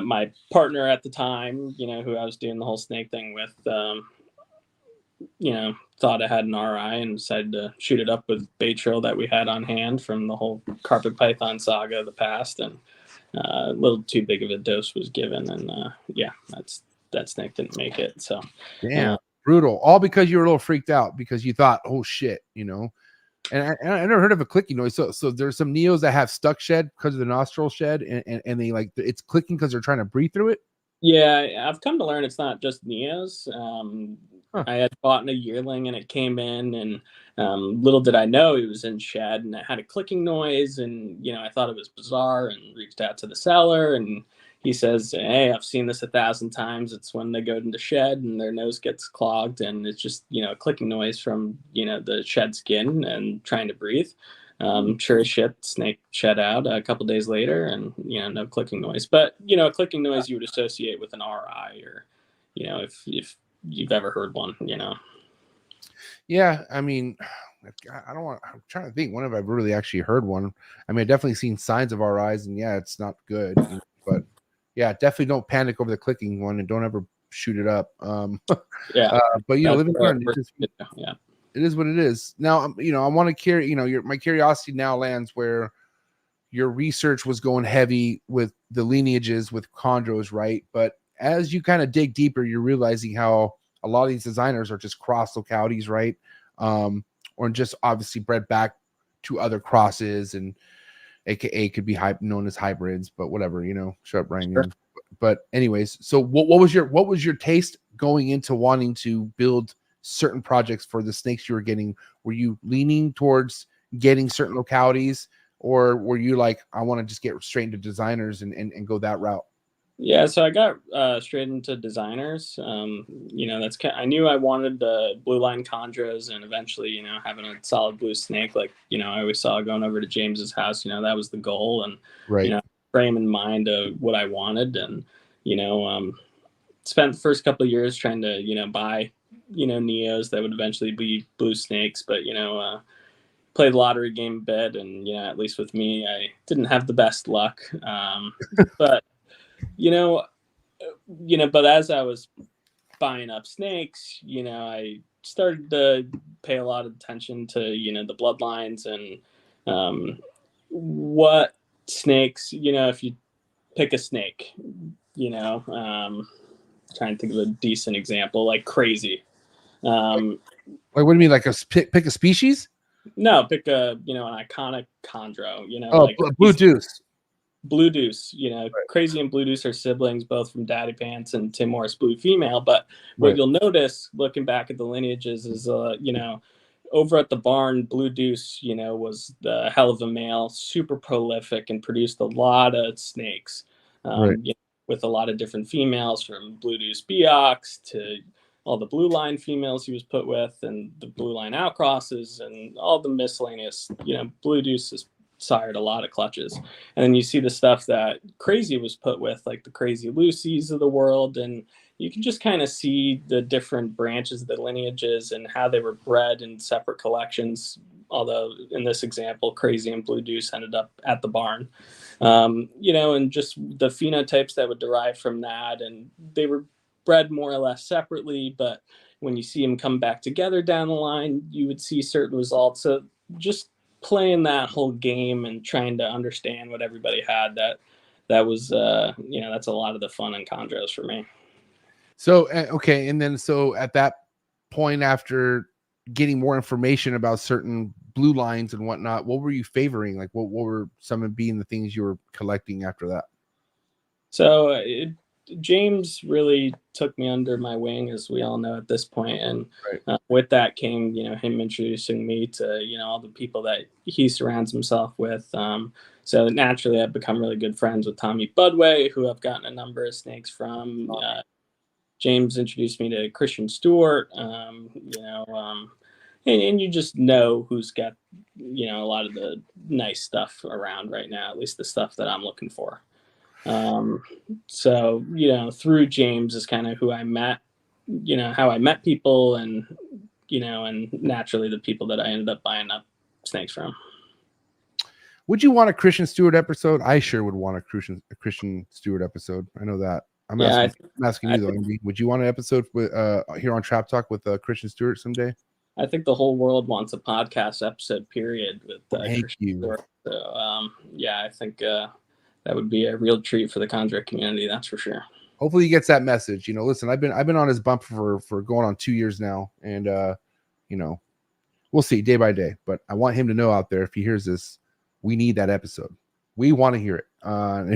Speaker 6: my partner at the time, who I was doing the whole snake thing with, thought I had an RI and decided to shoot it up with bait trail that we had on hand from the whole carpet python saga of the past. And a little too big of a dose was given, and that snake didn't make it. So
Speaker 2: damn, brutal. All because you were a little freaked out because you thought, oh shit, And I never heard of a clicking noise. So there's some Neos that have stuck shed because of the nostril shed, and they it's clicking because they're trying to breathe through it.
Speaker 6: Yeah, I've come to learn it's not just Neos. I had bought in a yearling and it came in, and little did I know it was in shed, and it had a clicking noise, and I thought it was bizarre and reached out to the seller, and he says, hey, I've seen this 1,000 times. It's when they go into shed and their nose gets clogged, and it's just a clicking noise from the shed skin and trying to breathe. Sure as shit, snake shed out a couple days later, and no clicking noise. But a clicking noise you would associate with an RI, or if you've ever heard one.
Speaker 2: Yeah, I mean, I don't want. I'm trying to think. When have I really actually heard one? I mean, I've definitely seen signs of RIs, and yeah, it's not good. But yeah, definitely don't panic over the clicking one, and don't ever shoot it up.
Speaker 6: Yeah,
Speaker 2: but live and learn.
Speaker 6: Yeah.
Speaker 2: It is what it is. Now, I want to carry, my curiosity now lands where your research was going heavy with the lineages with chondros, right? But as you kind of dig deeper, you're realizing how a lot of these designers are just cross localities, right? Or just obviously bred back to other crosses, and AKA could be known as hybrids, but whatever, shut up, Ryan. Sure. But anyways, so what was your taste going into wanting to build certain projects for the snakes you were getting? Were you leaning towards getting certain localities, or were you like, I want to just get straight into designers and go that route?
Speaker 6: Yeah, so I got straight into designers. That's I knew I wanted the blue line chondros, and eventually, having a solid blue snake. Like, I always saw going over to James's house. That was the goal, and
Speaker 2: Right.
Speaker 6: frame in mind of what I wanted, and spent the first couple of years trying to buy neos that would eventually be blue snakes, but played the lottery game a bit, and at least with me, I didn't have the best luck. But you know, but as I was buying up snakes, I started to pay a lot of attention to, the bloodlines and what snakes, if you pick a snake, trying to think of a decent example, like crazy.
Speaker 2: Like, what do you mean? Like pick a species?
Speaker 6: No, pick an iconic chondro,
Speaker 2: like blue deuce.
Speaker 6: Blue Deuce, Crazy and Blue Deuce are siblings, both from Daddy Pants and Tim Morris Blue Female. But what you'll notice looking back at the lineages is, over at the barn, Blue Deuce, was the hell of a male, super prolific, and produced a lot of snakes, with a lot of different females, from Blue Deuce Beox to all the blue line females he was put with, and the blue line outcrosses, and all the miscellaneous. Blue Deuce is sired a lot of clutches, and then you see the stuff that Crazy was put with, like the Crazy Lucy's of the world, and you can just kind of see the different branches of the lineages and how they were bred in separate collections, although in this example Crazy and Blue Deuce ended up at the barn, and just the phenotypes that would derive from that, and they were bred more or less separately, but when you see them come back together down the line, you would see certain results. So just playing that whole game and trying to understand what everybody had, that was that's a lot of the fun in chondros for me.
Speaker 2: So okay, and then so at that point, after getting more information about certain blue lines and whatnot, what were you favoring? Like what were some of being the things you were collecting after that?
Speaker 6: So James really took me under my wing, as we all know at this point, and with that came, him introducing me to, all the people that he surrounds himself with. So naturally, I've become really good friends with Tommy Budway, who I've gotten a number of snakes from. James introduced me to Christian Stewart, and you just know who's got, a lot of the nice stuff around right now, at least the stuff that I'm looking for. So, through James is kind of who I met, how I met people, and, and naturally the people that I ended up buying up snakes from.
Speaker 2: Would you want a Christian Stewart episode? I sure would want a Christian Stewart episode. I know that. I'm asking you though, Andy. Would you want an episode with here on Trap Talk with Christian Stewart someday?
Speaker 6: I think the whole world wants a podcast episode, period, with Christian Stewart. So, I think that would be a real treat for the chondro community. That's for sure. Hopefully
Speaker 2: he gets that message. Listen, I've been on his bump for going on 2 years now, and we'll see day by day. But I want him to know out there, if he hears this, we need that episode. We want to hear it.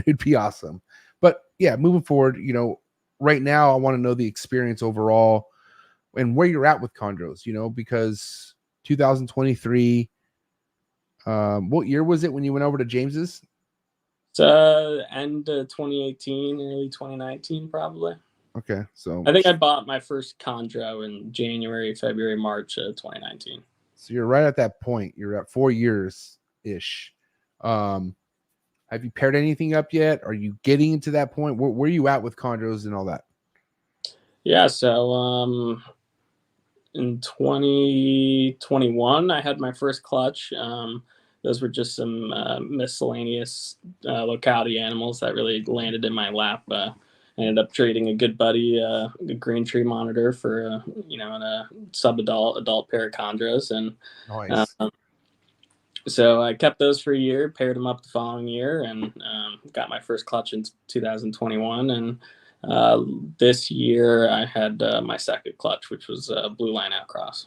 Speaker 2: It'd be awesome. But yeah, moving forward, right now I want to know the experience overall and where you're at with chondros. Because 2023. What year was it when you went over to James's?
Speaker 6: So end of 2018, early 2019, probably.
Speaker 2: Okay, so
Speaker 6: I think I bought my first chondro in January, February, March of 2019.
Speaker 2: So you're right at that point. You're at 4 years ish. Have you paired anything up yet? Are you getting into that point? Where are you at with chondros and all that?
Speaker 6: Yeah, so in 2021, I had my first clutch. Those were just some miscellaneous locality animals that really landed in my lap. I ended up trading a good buddy, a green tree monitor, for a sub-adult pair of chondros, and
Speaker 2: nice.
Speaker 6: So I kept those for a year, paired them up the following year, and got my first clutch in 2021. And this year I had my second clutch, which was a blue line outcross.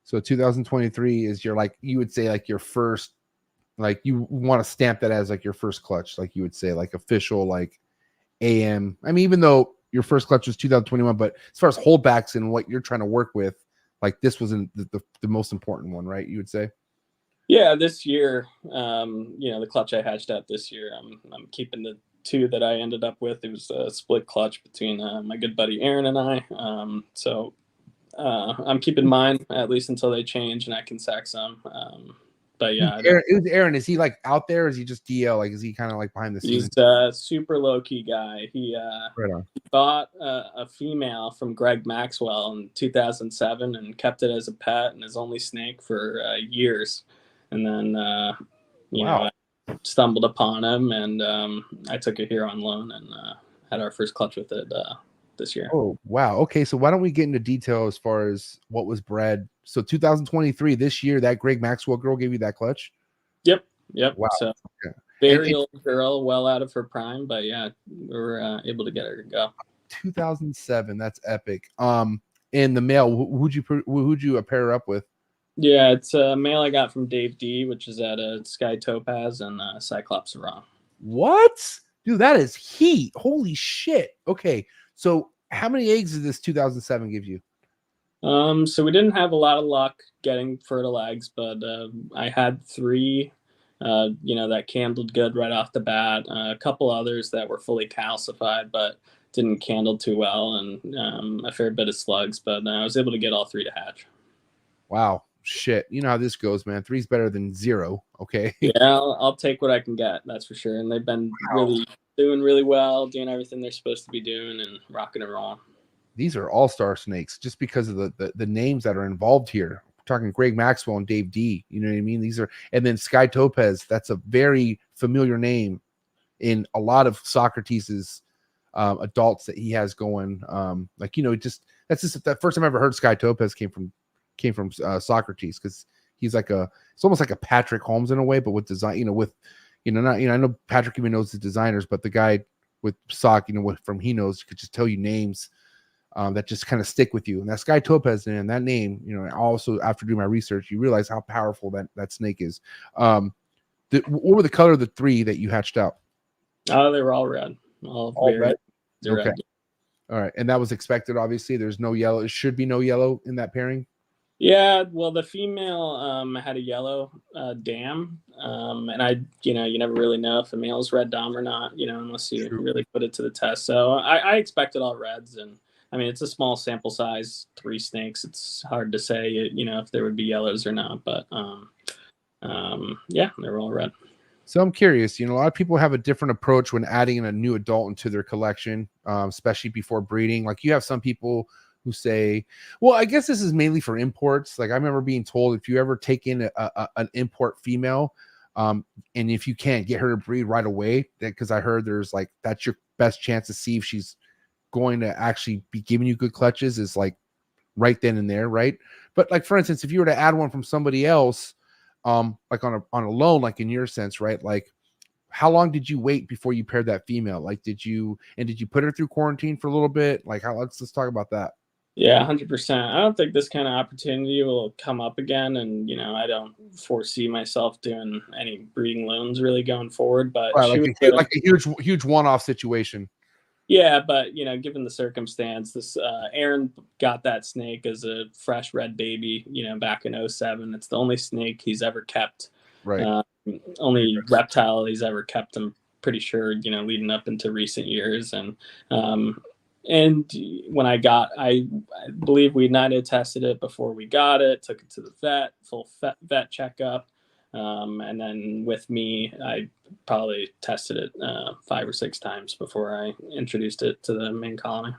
Speaker 2: So 2023 is you would say your first, you want to stamp that as your first clutch, you would say official, AM. I mean, even though your first clutch was 2021, but as far as holdbacks and what you're trying to work with, this was the most important one, right? You would say? Yeah,
Speaker 6: this year, the clutch I hatched out this year, I'm keeping two that I ended up with. It was a split clutch between my good buddy Aaron and I. So I'm keeping mine at least until they change and I can sack some. But yeah,
Speaker 2: Aaron, is he like out there? Or is he just DL? Like, is he kind of like behind the scenes?
Speaker 6: he's a super low key guy. He
Speaker 2: Right on.
Speaker 6: bought a female from Greg Maxwell in 2007 and kept it as a pet and his only snake for years. And then, you know, I stumbled upon him and I took it here on loan and had our first clutch with it this year.
Speaker 2: Oh, wow. Okay, so why don't we get into detail as far as what was bred? So 2023, this year, that Greg Maxwell girl gave you that clutch?
Speaker 6: Yep.
Speaker 2: Wow.
Speaker 6: So
Speaker 2: Okay.
Speaker 6: very old girl, well out of her prime, but yeah, we were able to get her to go.
Speaker 2: 2007, that's epic. And the male, who'd you pair her up with?
Speaker 6: Yeah, it's a male I got from Dave D, which is at a Sky Topaz and Cyclops Raw.
Speaker 2: What? Dude, that is heat. Holy shit. Okay, so how many eggs did this 2007 give you?
Speaker 6: So we didn't have a lot of luck getting fertile eggs, but I had 3, you know, that candled good right off the bat. A couple others that were fully calcified, but didn't candle too well, and a fair bit of slugs. But I was able to get all 3 to hatch.
Speaker 2: Wow, shit. You know how this goes, man. 3's better than 0. Okay.
Speaker 6: Yeah, I'll take what I can get. That's for sure. And they've been doing really well, doing everything they're supposed to be doing, and rocking and rolling.
Speaker 2: These are all-star snakes just because of the names that are involved here. We're talking Greg Maxwell and Dave D. You know what I mean? These are, and then Sky Topaz. That's a very familiar name in a lot of Socrates's adults that he has going. Like, you know, that's just the first time I ever heard Sky Topaz came from Socrates, because he's like it's almost like a Patrick Holmes in a way, but with design. You know, with I know Patrick even knows the designers, but the guy with Sock, you know, from he knows, could just tell you names that just kind of stick with you. And that Sky Topaz and that name, you know, also after doing my research, you realize how powerful that snake is. What were the color of the 3 that you hatched out?
Speaker 6: Oh, they were all red. All
Speaker 2: red? Okay.
Speaker 6: Red.
Speaker 2: All right. And that was expected, obviously. There's no yellow. It should be no yellow in that pairing.
Speaker 6: Yeah, well, the female had a yellow dam, and you never really know if a male is red dom or not, you know, unless you really put it to the test. So I expected all reds, and I mean, it's a small sample size, 3 snakes. It's hard to say, you know, if there would be yellows or not, but yeah, they were all red.
Speaker 2: So I'm curious, you know, a lot of people have a different approach when adding a new adult into their collection, especially before breeding. Like, you have some people who say, well, I guess this is mainly for imports. Like, I remember being told, if you ever take in an import female, and if you can't get her to breed right away, because I heard there's like, that's your best chance to see if she's going to actually be giving you good clutches, is like right then and there, right? But like, for instance, if you were to add one from somebody else, like on a loan, like in your sense, right? Like, how long did you wait before you paired that female? Like, did you put her through quarantine for a little bit? Like, let's talk about that.
Speaker 6: Yeah, 100%. I don't think this kind of opportunity will come up again. And, you know, I don't foresee myself doing any breeding loans really going forward. But
Speaker 2: like a huge one-off situation.
Speaker 6: Yeah, but, you know, given the circumstance, this Aaron got that snake as a fresh red baby, you know, back in 2007. It's the only snake he's ever kept.
Speaker 2: Right.
Speaker 6: Only reptile he's ever kept, I'm pretty sure, you know, leading up into recent years. And when I believe we night tested it before we got it, took it to the vet, full vet checkup. And then with me, I probably tested it 5 or 6 times before I introduced it to the main colony.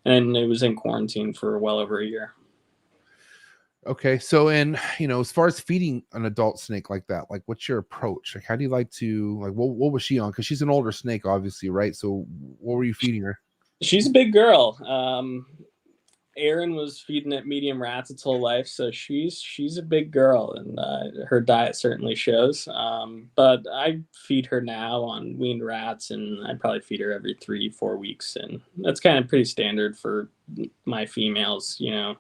Speaker 6: And it was in quarantine for well over a year.
Speaker 2: Okay. So, and, you know, as far as feeding an adult snake like that, like, what's your approach? Like, how do you like to, like, what was she on? Because she's an older snake, obviously, right? So what were you feeding her?
Speaker 6: She's a big girl. Aaron was feeding it medium rats its whole life, so she's a big girl, and her diet certainly shows. But I feed her now on weaned rats, and I probably feed her every 3-4 weeks, and that's kind of pretty standard for my females. You know,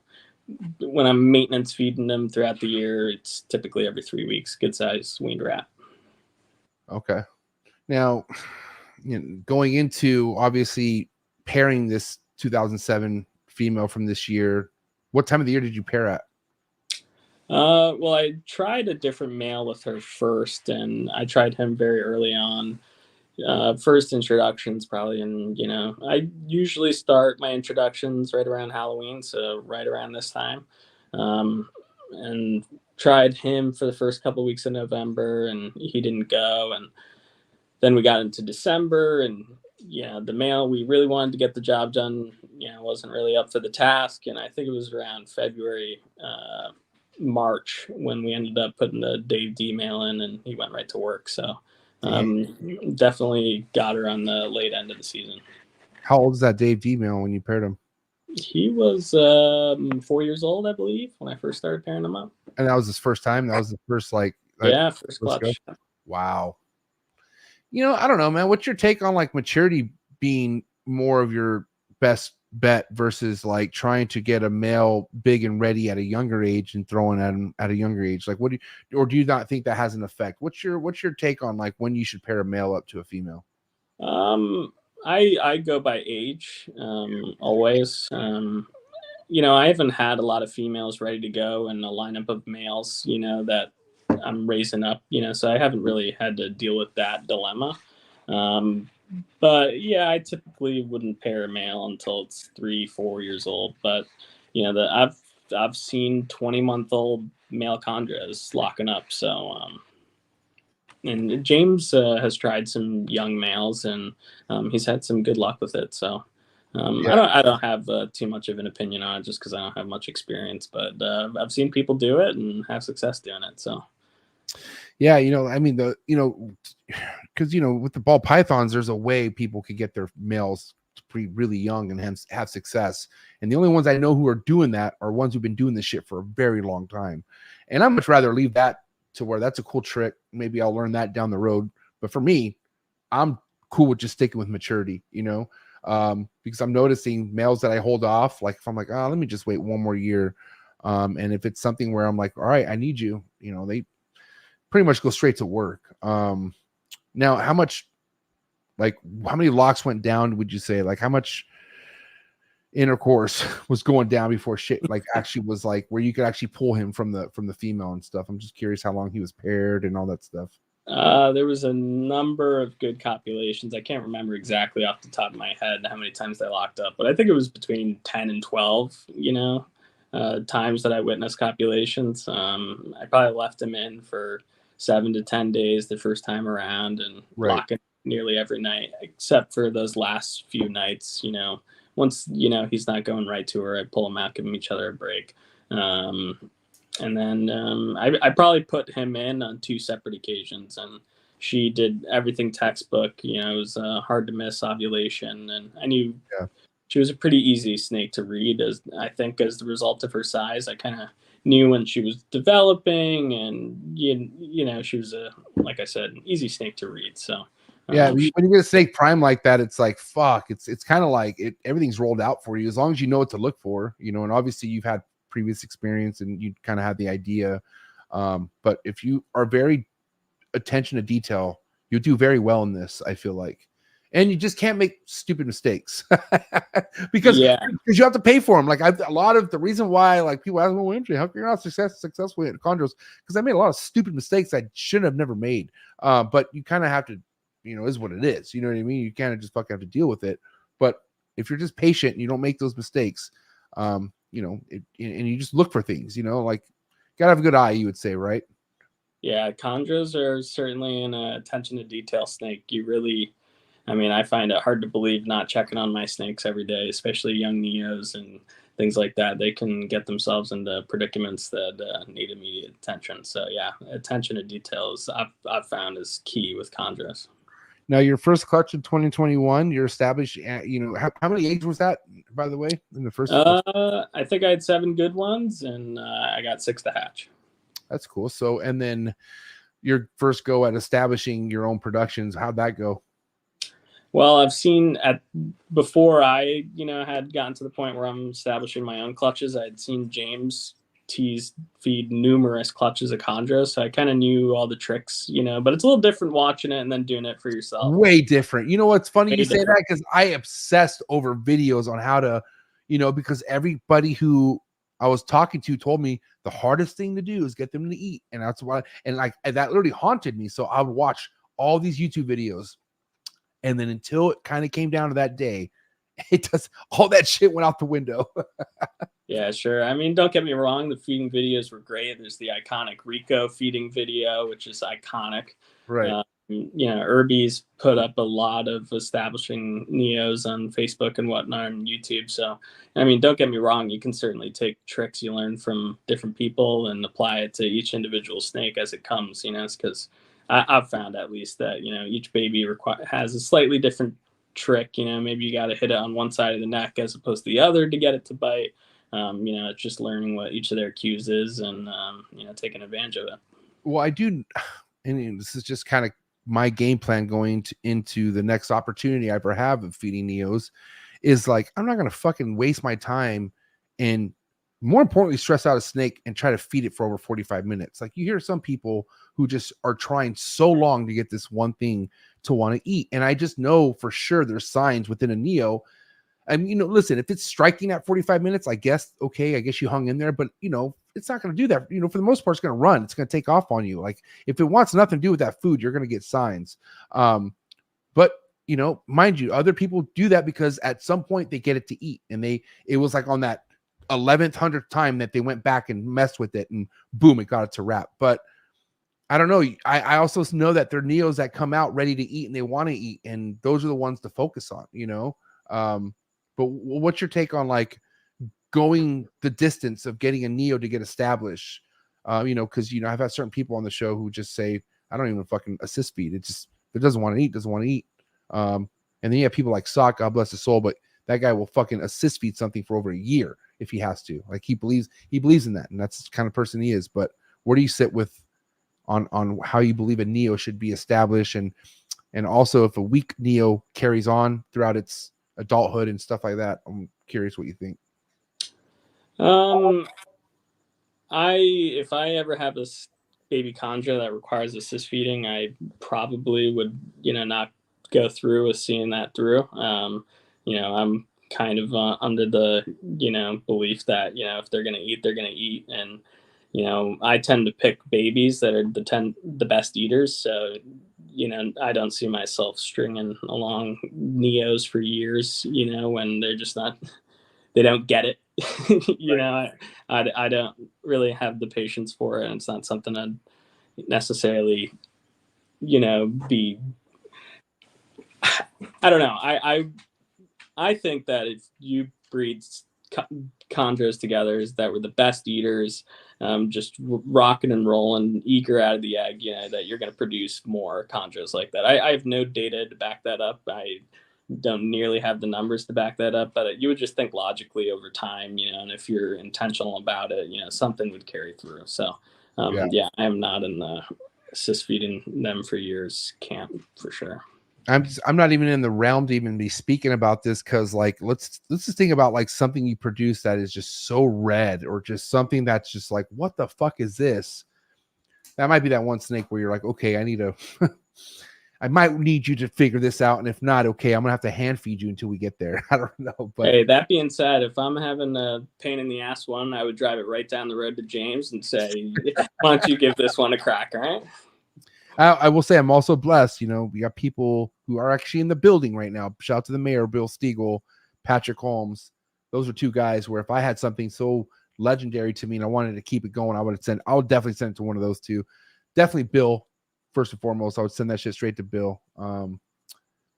Speaker 6: when I'm maintenance feeding them throughout the year, it's typically every 3 weeks, good size weaned rat.
Speaker 2: Okay. Now, you know, going into obviously pairing this 2007 female from this year, what time of the year did you pair at?
Speaker 6: Well, I tried a different male with her first, and I tried him very early on. First introductions probably, and I usually start my introductions right around Halloween, so right around this time, and tried him for the first couple weeks of November, and he didn't go, and then we got into December, and the male, we really wanted to get the job done, wasn't really up for the task, and I think it was around February, March when we ended up putting the Dave D male in, and he went right to work. So definitely got her on the late end of the season.
Speaker 2: How old is that Dave D male when you paired him?
Speaker 6: He was 4 years old, I believe, when I first started pairing him up.
Speaker 2: And that was his first time? That was the first,
Speaker 6: first clutch.
Speaker 2: Go? Wow. I don't know, man. What's your take on like maturity being more of your best bet versus like trying to get a male big and ready at a younger age and throwing at him at a younger age? Like, do you not think that has an effect? What's your take on like when you should pair a male up to a female?
Speaker 6: I go by age, always. I haven't had a lot of females ready to go and a lineup of males, that I'm raising up, so I haven't really had to deal with that dilemma. But yeah, I typically wouldn't pair a male until it's 3-4 years old. But I've seen 20-month-old male chondros locking up. So and James has tried some young males, and he's had some good luck with it. So I don't have too much of an opinion on it just because I don't have much experience. But I've seen people do it and have success doing it. So.
Speaker 2: Yeah, I mean, because with the ball pythons, there's a way people could get their males really young and have success. And the only ones I know who are doing that are ones who've been doing this shit for a very long time. And I'd much rather leave that to where that's a cool trick. Maybe I'll learn that down the road. But for me, I'm cool with just sticking with maturity, because I'm noticing males that I hold off. Like if I'm like, let me just wait one more year. And if it's something where I'm like, all right, I need you, they pretty much go straight to work. Now, how many locks went down, would you say? Like how much intercourse was going down before shit like actually was like where you could actually pull him from the female and stuff? I'm just curious how long he was paired and all that stuff.
Speaker 6: There was a number of good copulations. I can't remember exactly off the top of my head how many times they locked up, but I think it was between 10 and 12, times that I witnessed copulations. I probably left him in for 7 to 10 days the first time around and locking nearly every night, except for those last few nights. Once he's not going right to her, I pull him out, give them each other a break. And then I probably put him in on 2 separate occasions, and she did everything textbook. It was hard to miss ovulation, and I knew she was a pretty easy snake to read. As the result of her size, I kind of knew when she was developing, and she was like I said, an easy snake to read. So
Speaker 2: when you get a snake prime like that, it's like fuck. It's kind of like everything's rolled out for you as long as you know what to look for, and obviously you've had previous experience and you kind of have the idea. But if you are very attention to detail, you do very well in this, I feel like. And you just can't make stupid mistakes because you have to pay for them. Like a lot of the reason why like people ask me, well, how you're not successful at chondros, because I made a lot of stupid mistakes I should have never made. But you kind of have to, is what it is. You know what I mean? You kind of just fucking have to deal with it. But if you're just patient and you don't make those mistakes, and you just look for things, like gotta have a good eye, you would say, right?
Speaker 6: Yeah, chondros are certainly an attention to detail snake. I find it hard to believe not checking on my snakes every day, especially young neos and things like that. They can get themselves into predicaments that need immediate attention. So yeah, attention to details I've found is key with chondros.
Speaker 2: Now, your first clutch in 2021, you're established. How many eggs was that, by the way, in the first?
Speaker 6: I think I had 7 good ones, and I got 6 to hatch.
Speaker 2: That's cool. So, and then your first go at establishing your own productions, how'd that go?
Speaker 6: Well, I've seen before I, had gotten to the point where I'm establishing my own clutches, I'd seen James feed numerous clutches of chondros, so I kind of knew all the tricks, but it's a little different watching it and then doing it for yourself.
Speaker 2: Way different. You know what's funny you say that, because I obsessed over videos on how to, because everybody who I was talking to told me the hardest thing to do is get them to eat, and that's why, and that literally haunted me. So I would watch all these YouTube videos And then until it kind of came down to that day, it does all that shit went out the window.
Speaker 6: Yeah, sure. I mean, don't get me wrong. The feeding videos were great. There's the iconic Rico feeding video, which is iconic.
Speaker 2: Right.
Speaker 6: You know, Irby's put up a lot of establishing neos on Facebook and whatnot on YouTube. So, I mean, don't get me wrong. You can certainly take tricks you learn from different people and apply it to each individual snake as it comes, you know, it's because I've found at least that, you know, each baby has a slightly different trick. You know, maybe you got to hit it on one side of the neck as opposed to the other to get it to bite. You know, it's just learning what each of their cues is and, you know, taking advantage of it.
Speaker 2: Well, I do. And this is just kind of my game plan going into the next opportunity I ever have of feeding neos is like, I'm not going to fucking waste my time and more importantly, stress out a snake and try to feed it for over 45 minutes. Like you hear some people who just are trying so long to get this one thing to want to eat. And I just know for sure there's signs within a neo. I mean, you know, listen, if it's striking at 45 minutes, I guess, okay, I guess you hung in there, but you know, it's not going to do that. You know, for the most part, it's going to run. It's going to take off on you. Like if it wants nothing to do with that food, you're going to get signs. But you know, mind you, other people do that because at some point they get it to eat and it was like on that 11th, 100th time that they went back and messed with it and boom, it got it to wrap. But I don't know. I also know that there are neos that come out ready to eat and they want to eat. And those are the ones to focus on, you know? But what's your take on like going the distance of getting a neo to get established? You know, because, you know, I've had certain people on the show who just say, I don't even fucking assist feed. It just, if it doesn't want to eat, doesn't want to eat. And then you have people like Sock, God bless his soul, but that guy will fucking assist feed something for over a year if he has to. Like he believes in that, and that's the kind of person he is. But where do you sit with on how you believe a neo should be established, and also if a weak neo carries on throughout its adulthood and stuff like that? I'm curious what you think.
Speaker 6: If I ever have this baby chondro that requires assist feeding, I probably would, you know, not go through with seeing that through. You know, I'm kind of under the, you know, belief that, you know, if they're going to eat, they're going to eat. And, you know, I tend to pick babies that are the best eaters. So, you know, I don't see myself stringing along neos for years, you know, when they're just not, they don't get it. You know, I don't really have the patience for it. And it's not something I'd necessarily, you know, be, I don't know. I think that if you breed chondros together that were the best eaters, just rocking and rolling, eager out of the egg, you know, that you're going to produce more chondros like that. I have no data to back that up. I don't nearly have the numbers to back that up, but you would just think logically over time, you know, and if you're intentional about it, you know, something would carry through. So, yeah, I am not in the assist feeding them for years camp for sure.
Speaker 2: I'm not even in the realm to even be speaking about this because like let's just think about like something you produce that is just so red or just something that's just like, what the fuck is this? That might be that one snake where you're like, okay, I might need you to figure this out, and if not, okay, I'm gonna have to hand feed you until we get there. I don't know, but
Speaker 6: hey, that being said, if I'm having a pain in the ass one, I would drive it right down the road to James and say, why don't you give this one a crack, all right?
Speaker 2: I will say I'm also blessed. You know, we got people who are actually in the building right now. Shout out to the mayor, Bill Stiegel, Patrick Holmes. Those are two guys where if I had something so legendary to me and I wanted to keep it going, I would definitely send it to one of those two. Definitely Bill, first and foremost. I would send that shit straight to Bill. But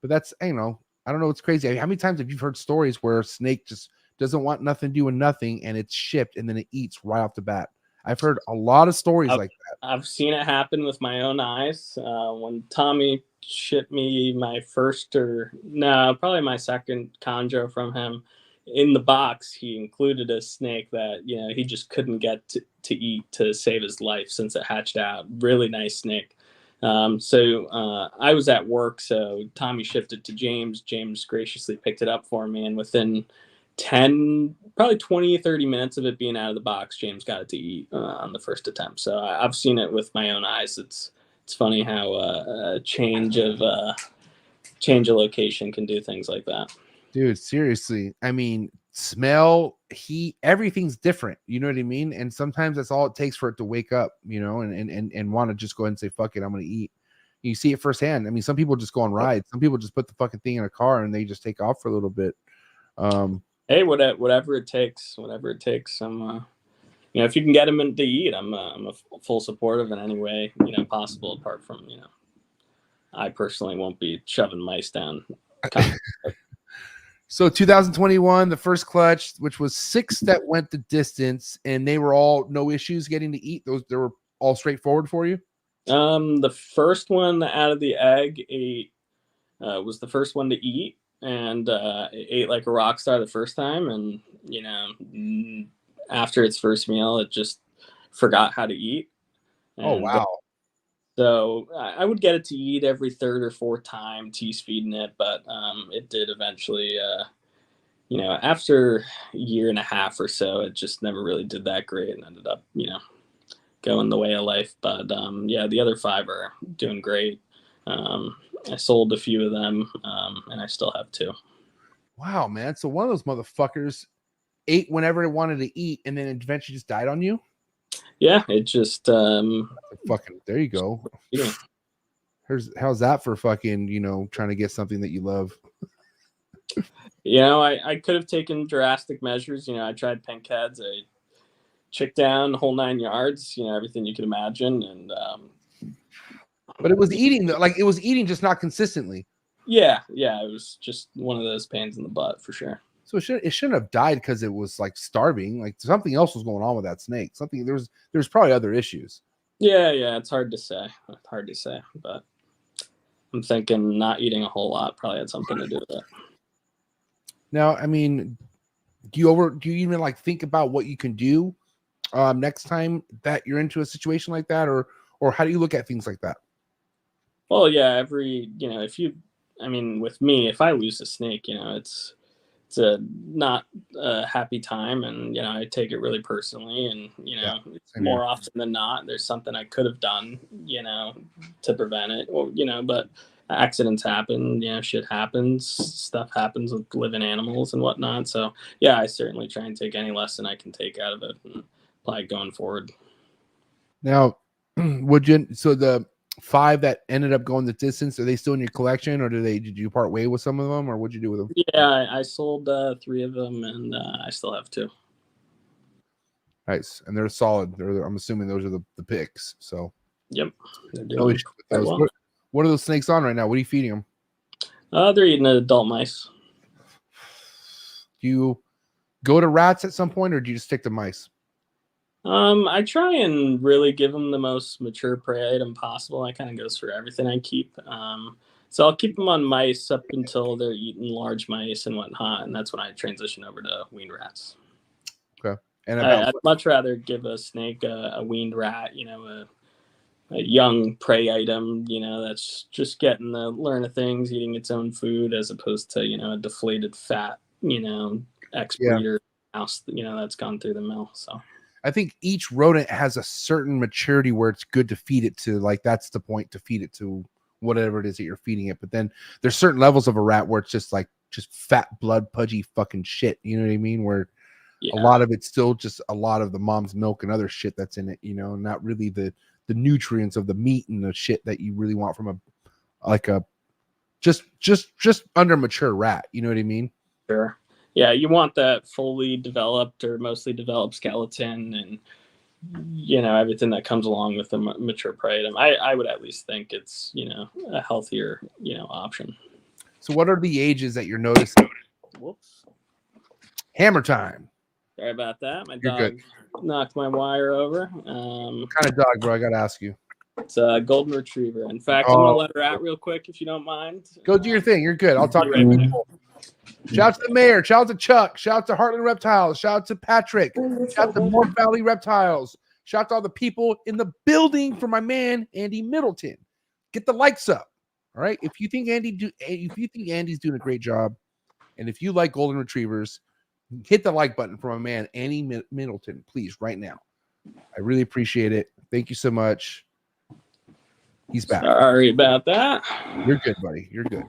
Speaker 2: that's, you know, I don't know. It's crazy. How many times have you heard stories where a snake just doesn't want nothing doing nothing and it's shipped and then it eats right off the bat? I've heard a lot of stories like that.
Speaker 6: I've seen it happen with my own eyes. When Tommy shipped me my probably my second chondro from him, in the box, he included a snake that, you know, he just couldn't get to eat to save his life since it hatched out. Really nice snake. So I was at work, so Tommy shipped it to James. James graciously picked it up for me, and within 20, 30 minutes of it being out of the box, James got it to eat on the first attempt. So I've seen it with my own eyes. It's funny how a change of location can do things like that.
Speaker 2: Dude, seriously. I mean, smell, heat, everything's different. You know what I mean? And sometimes that's all it takes for it to wake up, you know, and want to just go ahead and say, fuck it, I'm going to eat. You see it firsthand. I mean, some people just go on rides. Some people just put the fucking thing in a car and they just take off for a little bit.
Speaker 6: Hey, whatever it takes. Whatever it takes. If you can get them to eat, I'm a full supportive in any way possible. Apart from I personally won't be shoving mice down.
Speaker 2: So 2021, the first clutch, which was 6 that went the distance, and they were all no issues getting to eat. They were all straightforward for you.
Speaker 6: The first one out of the egg was the first one to eat, and it ate like a rock star the first time, and after its first meal, it just forgot how to eat. And,
Speaker 2: oh wow!
Speaker 6: So I would get it to eat every third or fourth time, tease feeding it, but it did eventually. After a year and a half or so, it just never really did that great, and ended up going the way of life. But the other 5 are doing great. I sold a few of them, and I still have 2.
Speaker 2: Wow, man! So one of those motherfuckers ate whenever it wanted to eat, and then eventually just died on you.
Speaker 6: Yeah, it just
Speaker 2: fucking. There you go.
Speaker 6: Yeah.
Speaker 2: How's that for fucking trying to get something that you love?
Speaker 6: I could have taken drastic measures. I tried pink heads, I chick down, the whole 9 yards. Everything you could imagine, and
Speaker 2: but it was eating it was eating, just not consistently.
Speaker 6: Yeah, it was just one of those pains in the butt for sure.
Speaker 2: So it shouldn't have died because it was like starving. Like something else was going on with that snake. There's probably other issues.
Speaker 6: Yeah, it's hard to say. But I'm thinking not eating a whole lot probably had something to do with it.
Speaker 2: Now, I mean, do you even think about what you can do next time that you're into a situation like that, or how do you look at things like that?
Speaker 6: Well, yeah, with me, if I lose a snake, it's a not a happy time, and I take it really personally, and more often than not there's something I could have done to prevent it, or but accidents happen, shit happens, stuff happens with living animals and whatnot. So yeah, I certainly try and take any lesson I can take out of it and apply it going forward.
Speaker 2: Now, so the 5 that ended up going the distance, are they still in your collection, or did you part way with some of them, or what'd you do with them?
Speaker 6: Yeah, I sold 3 of them, and I still have 2.
Speaker 2: Nice. And they're solid. I'm assuming those are the picks. So
Speaker 6: yep,
Speaker 2: no issue with those.
Speaker 6: Well.
Speaker 2: What are those snakes on right now? What are you feeding them?
Speaker 6: They're eating adult mice.
Speaker 2: Do you go to rats at some point, or do you just stick to mice?
Speaker 6: I try and really give them the most mature prey item possible. I kind of goes for everything I keep. So I'll keep them on mice up until they're eating large mice and whatnot, and that's when I transition over to weaned rats.
Speaker 2: Okay. And
Speaker 6: I'd much rather give a snake a weaned rat, a young prey item, that's just getting the learn of things, eating its own food, as opposed to, a deflated fat, ex-breeder mouse, that's gone through the mill. So
Speaker 2: I think each rodent has a certain maturity where it's good to feed it to, that's the point, to feed it to whatever it is that you're feeding it. But then there's certain levels of a rat where it's just fat, blood, pudgy fucking shit. You know what I mean? Where a lot of it's still just a lot of the mom's milk and other shit that's in it, not really the nutrients of the meat and the shit that you really want from a just under mature rat. You know what I mean?
Speaker 6: Sure. Yeah, you want that fully developed or mostly developed skeleton and everything that comes along with the mature prey item. I would at least think it's a healthier option.
Speaker 2: So what are the ages that you're noticing?
Speaker 6: Whoops.
Speaker 2: Hammer time.
Speaker 6: Sorry about that. My
Speaker 2: You're
Speaker 6: dog
Speaker 2: good.
Speaker 6: knocked my wire over.
Speaker 2: What kind of dog, bro? I gotta ask you.
Speaker 6: It's a golden retriever. In fact, I'm gonna let her out real quick if you don't mind.
Speaker 2: Go do your thing. You're good. I'll talk to you. Shout out to the mayor. Shout out to Chuck. Shout out to Heartland Reptiles. Shout out to Patrick. Shout out to MORPH Valley Reptiles. Shout out to all the people in the building for my man Andy Middleton. Get the likes up. All right. If you think Andy's doing a great job, and if you like golden retrievers, hit the like button for my man Andy Middleton, please, right now. I really appreciate it. Thank you so much. He's back.
Speaker 6: Sorry about that.
Speaker 2: You're good, buddy. You're good.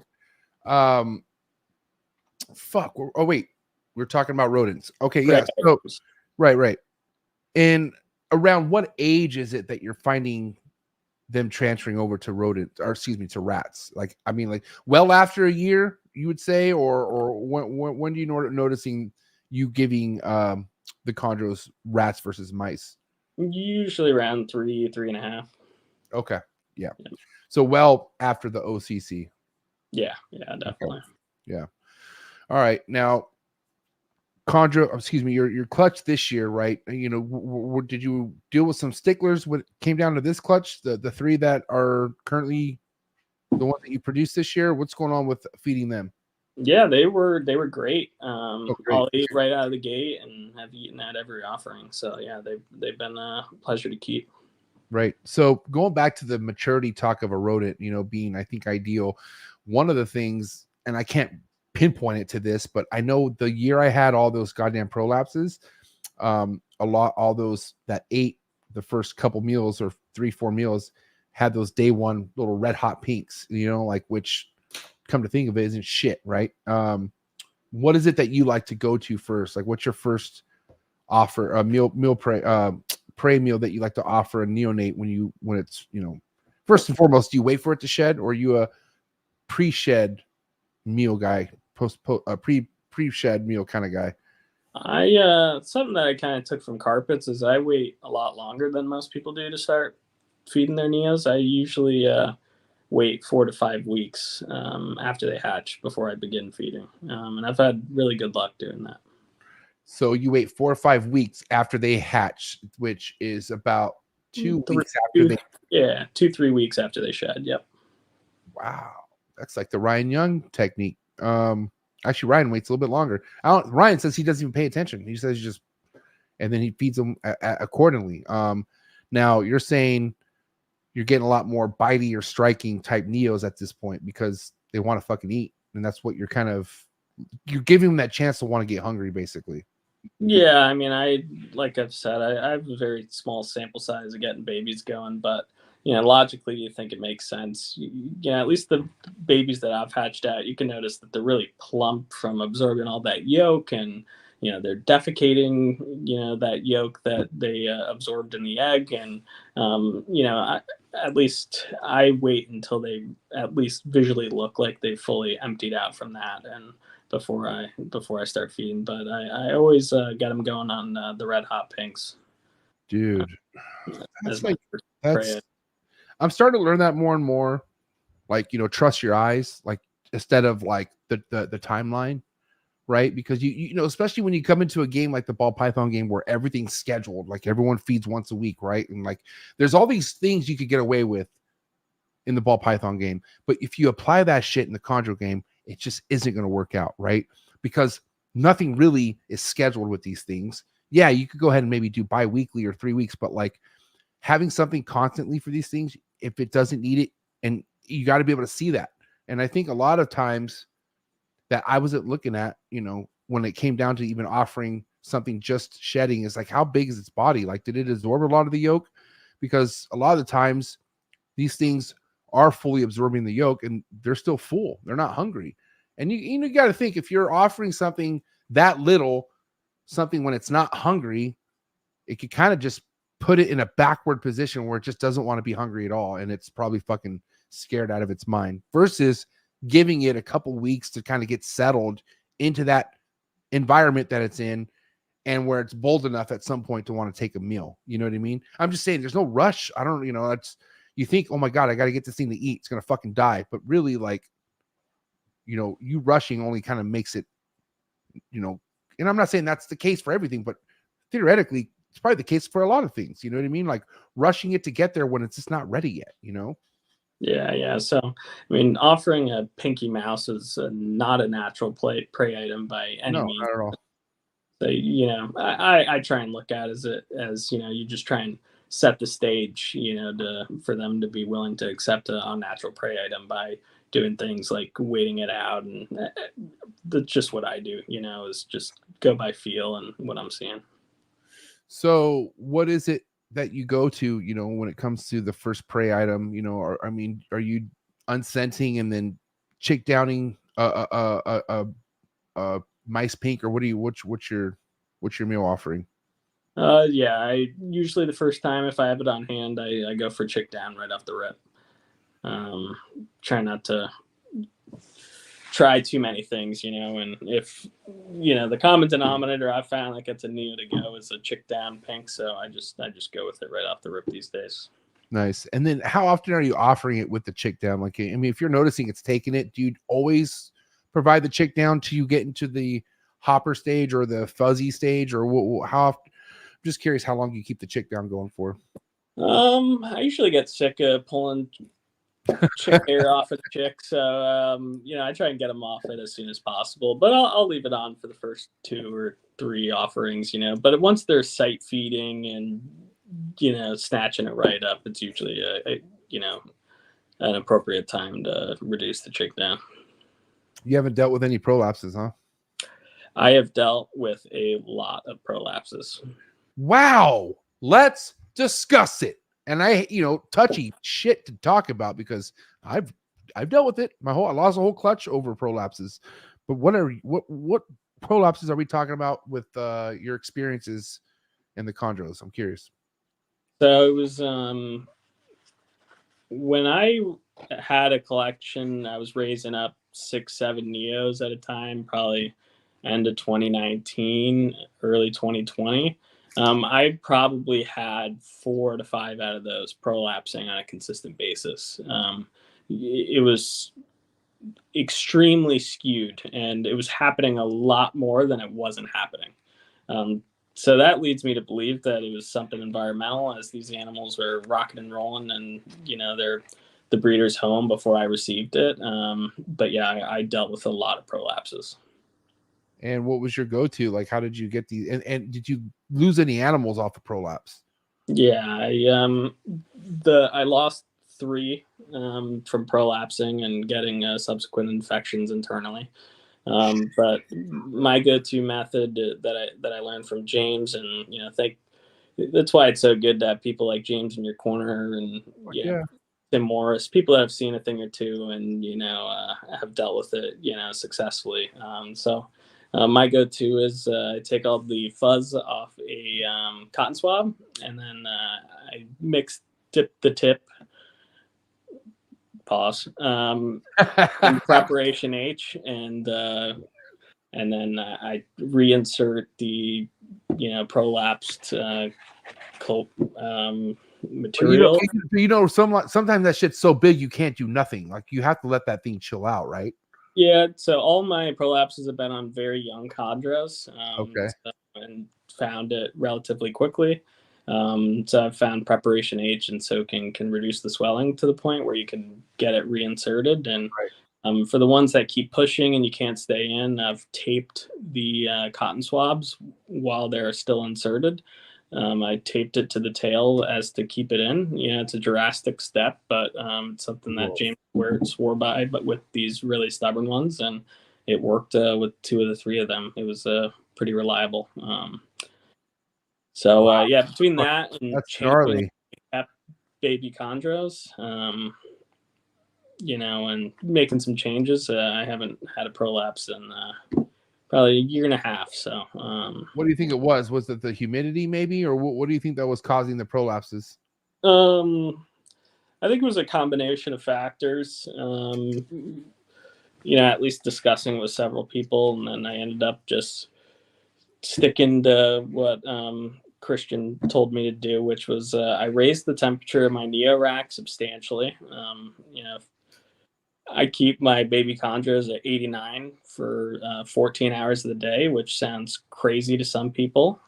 Speaker 2: Fuck. Oh wait, we're talking about rodents. Okay, yeah. So, right. And around what age is it that you're finding them transferring over to rodent, or excuse me, to rats? Like, I mean, like, well, after a year, you would say, or when do you noticing you giving the chondros rats versus mice?
Speaker 6: Usually around 3.5.
Speaker 2: Okay, yeah. So well after the OCC.
Speaker 6: Yeah, definitely.
Speaker 2: Okay. Yeah. All right. Now, your clutch this year, right? You know, did you deal with some sticklers when it came down to this clutch? The three that are currently the one that you produced this year. What's going on with feeding them?
Speaker 6: Yeah, they were great.
Speaker 2: Great.
Speaker 6: All ate right out of the gate and have eaten at every offering. So yeah, they've been a pleasure to keep.
Speaker 2: Right. So going back to the maturity talk of a rodent, you know, being, I think, ideal, one of the things, and I can't pinpoint it to this, but I know the year I had all those goddamn prolapses, all those that ate the first couple meals or 3-4 meals had those day one little red hot pinks, you know, like, which, come to think of it, isn't shit, right? What is it that you like to go to first? Like, what's your first offer, a meal prey meal that you like to offer a neonate when it's, you know, first and foremost, do you wait for it to shed, or are you a pre-shed meal guy, pre-shed meal kind of guy?
Speaker 6: Something that I kind of took from carpets is I wait a lot longer than most people do to start feeding their neos. I usually wait 4 to 5 weeks after they hatch before I begin feeding, and I've had really good luck doing that.
Speaker 2: So you wait 4 or 5 weeks after they hatch, which is about 2 weeks after they.
Speaker 6: Yeah, 2-3 weeks after they shed. Yep.
Speaker 2: Wow, that's like the Ryan Young technique. Actually, Ryan waits a little bit longer. Ryan says he doesn't even pay attention. He says just, and then he feeds them accordingly. Now you're saying you're getting a lot more bitey or striking type neos at this point because they want to fucking eat, and that's what you're giving them that chance to want to get hungry, basically.
Speaker 6: Yeah, I mean, like I've said, I have a very small sample size of getting babies going, but you know, logically, you think it makes sense. At least the babies that I've hatched out, you can notice that they're really plump from absorbing all that yolk, and you know, they're defecating, you know, that yolk that they absorbed in the egg, and you know, at least I wait until they at least visually look like they fully emptied out from that, and before I start feeding. But I always get them going on the red hot pinks.
Speaker 2: Dude, I'm starting to learn that more and more. Like, you know, trust your eyes, like, instead of like the timeline, right? Because you know, especially when you come into a game like the ball python game where everything's scheduled, like everyone feeds once a week, right? And like there's all these things you could get away with in the ball python game, but if you apply that shit in the chondro game, it just isn't going to work out, right? Because nothing really is scheduled with these things. Yeah, you could go ahead and maybe do bi-weekly or 3 weeks, but like having something constantly for these things, if it doesn't need it, and you got to be able to see that. And I think a lot of times that I wasn't looking at, you know, when it came down to even offering something just shedding, is like, how big is its body? Like, did it absorb a lot of the yolk? Because a lot of the times these things are fully absorbing the yolk and they're still full. They're not hungry. And you got to think, if you're offering something that little, something when it's not hungry, it could kind of just put it in a backward position where it just doesn't want to be hungry at all. And it's probably fucking scared out of its mind, versus giving it a couple weeks to kind of get settled into that environment that it's in, and where it's bold enough at some point to want to take a meal. You know what I mean? I'm just saying there's no rush. I don't, you know, that's, you think, oh my God, I got to get this thing to eat. It's going to fucking die. But really, like, you know, you rushing only kind of makes it, you know, and I'm not saying that's the case for everything, but theoretically, it's probably the case for a lot of things. You know what I mean? Like rushing it to get there when it's just not ready yet, you know?
Speaker 6: Yeah. So, I mean, offering a pinky mouse is not a natural prey item by any means.
Speaker 2: Not at all.
Speaker 6: So, you know, I try and look at it as, you know, you just try and set the stage, you know, for them to be willing to accept an unnatural prey item by doing things like waiting it out. And that's just what I do, you know, is just go by feel and what I'm seeing.
Speaker 2: So what is it that you go to, you know, when it comes to the first prey item, you know, or, I mean, are you unscenting and then chick downing a mice pink, or what's your meal offering?
Speaker 6: Yeah, I usually the first time if I have it on hand, I go for chick down right off the rip. Try not to try too many things, and if the common denominator I found that gets a new to go is a chick down pink, so I just go with it right off the rip these days.
Speaker 2: Nice. And then how often are you offering it with the chick down? Like, I mean, if you're noticing it's taking it, do you always provide the chick down till you get into the hopper stage or the fuzzy stage, or how often? I'm just curious how long you keep the chick down going for.
Speaker 6: I usually get sick of pulling chick hair off a chick, so I try and get them off it as soon as possible, but I'll leave it on for the first 2 or 3 offerings, but once they're sight feeding and snatching it right up, it's usually an appropriate time to reduce the chick down.
Speaker 2: You haven't dealt with any prolapses, huh?
Speaker 6: I have dealt with a lot of prolapses.
Speaker 2: Wow, let's discuss it. And I, touchy shit to talk about because I've dealt with it. I lost a whole clutch over prolapses. But what prolapses are we talking about with your experiences in the chondros? I'm curious.
Speaker 6: So it was when I had a collection, I was raising up 6-7 neos at a time, probably end of 2019, early 2020. I probably had 4 to 5 out of those prolapsing on a consistent basis. It was extremely skewed, and it was happening a lot more than it wasn't happening. So that leads me to believe that it was something environmental, as these animals were rocking and rolling, and they're the breeder's home before I received it. But yeah, I dealt with a lot of prolapses.
Speaker 2: And what was your go-to? Like, how did you get these? And did you lose any animals off the prolapse?
Speaker 6: Yeah, I lost 3 from prolapsing and getting subsequent infections internally. But my go-to method that I learned from James, and that's why it's so good to have people like James in your corner, and Tim Morris, people that have seen a thing or two and have dealt with it successfully. So my go-to is I take all the fuzz off a cotton swab, and then I dip the tip. Pause. In preparation H, and then I reinsert the prolapsed material.
Speaker 2: Sometimes that shit's so big you can't do nothing. Like, you have to let that thing chill out, right?
Speaker 6: Yeah. So all my prolapses have been on very young chondros.
Speaker 2: Okay.
Speaker 6: And found it relatively quickly. So I've found preparation H and soaking can reduce the swelling to the point where you can get it reinserted. And for the ones that keep pushing and you can't stay in, I've taped the cotton swabs while they're still inserted. I taped it to the tail as to keep it in. It's a drastic step, but it's something that James swore by, but with these really stubborn ones, and it worked with 2 of the 3 of them. It was pretty reliable. Between that and changing baby chondros, and making some changes, I haven't had a prolapse in probably a year and a half. So,
Speaker 2: what do you think it was? Was it the humidity, maybe, or what do you think that was causing the prolapses?
Speaker 6: I think it was a combination of factors. At least discussing with several people, and then I ended up just sticking to what Christian told me to do, which was I raised the temperature of my neo-rack substantially. I keep my baby chondros at 89 for 14 hours of the day, which sounds crazy to some people.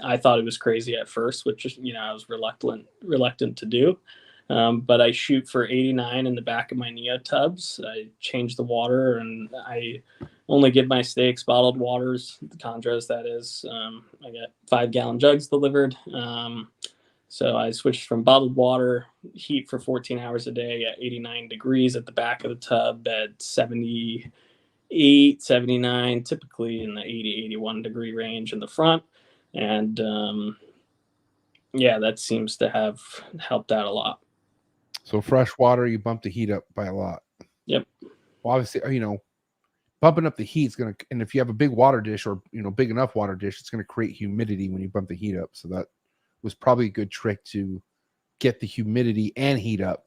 Speaker 6: I thought it was crazy at first, which I was reluctant to do. But I shoot for 89 in the back of my neo tubs. I change the water, and I only give my steaks bottled waters, the chondros that is. I get 5-gallon jugs delivered. So I switched from bottled water, heat for 14 hours a day at 89 degrees at the back of the tub, at 78, 79, typically in the 80, 81 degree range in the front. And that seems to have helped out a lot.
Speaker 2: So fresh water, you bump the heat up by a lot.
Speaker 6: Yep.
Speaker 2: Well, obviously, bumping up the heat is going to, and if you have a big water dish or, big enough water dish, it's going to create humidity when you bump the heat up. So that was probably a good trick to get the humidity and heat up.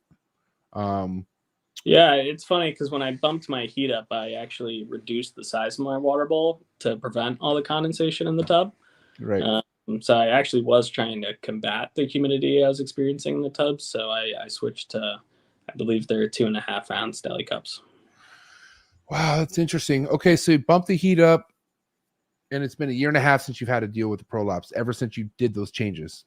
Speaker 6: Yeah, it's funny because when I bumped my heat up, I actually reduced the size of my water bowl to prevent all the condensation in the tub.
Speaker 2: Right.
Speaker 6: So I actually was trying to combat the humidity I was experiencing in the tub. So I switched to, I believe they're 2.5 ounce deli cups.
Speaker 2: Wow, that's interesting. Okay, so you bump the heat up, and it's been 1.5 years since you've had to deal with the prolapse, ever since you did those changes.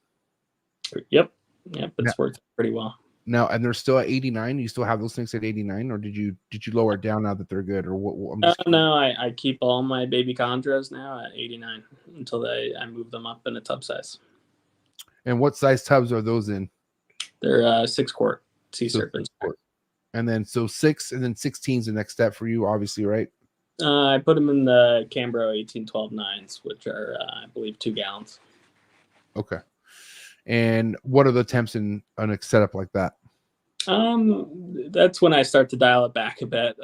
Speaker 6: Yep, it's worked pretty well.
Speaker 2: Now, and they're still at 89. You still have those things at 89, or did you lower it down now that they're good, or what?
Speaker 6: No, I keep all my baby chondros now at 89 until I move them up in a tub size.
Speaker 2: And what size tubs are those in?
Speaker 6: They're 6 quart sea serpents.
Speaker 2: And then 6, and then 16 is the next step for you, obviously, right?
Speaker 6: I put them in the Cambro 1812 9s, which are I believe 2 gallons.
Speaker 2: Okay. And what are the temps in a setup like that?
Speaker 6: That's when I start to dial it back a bit.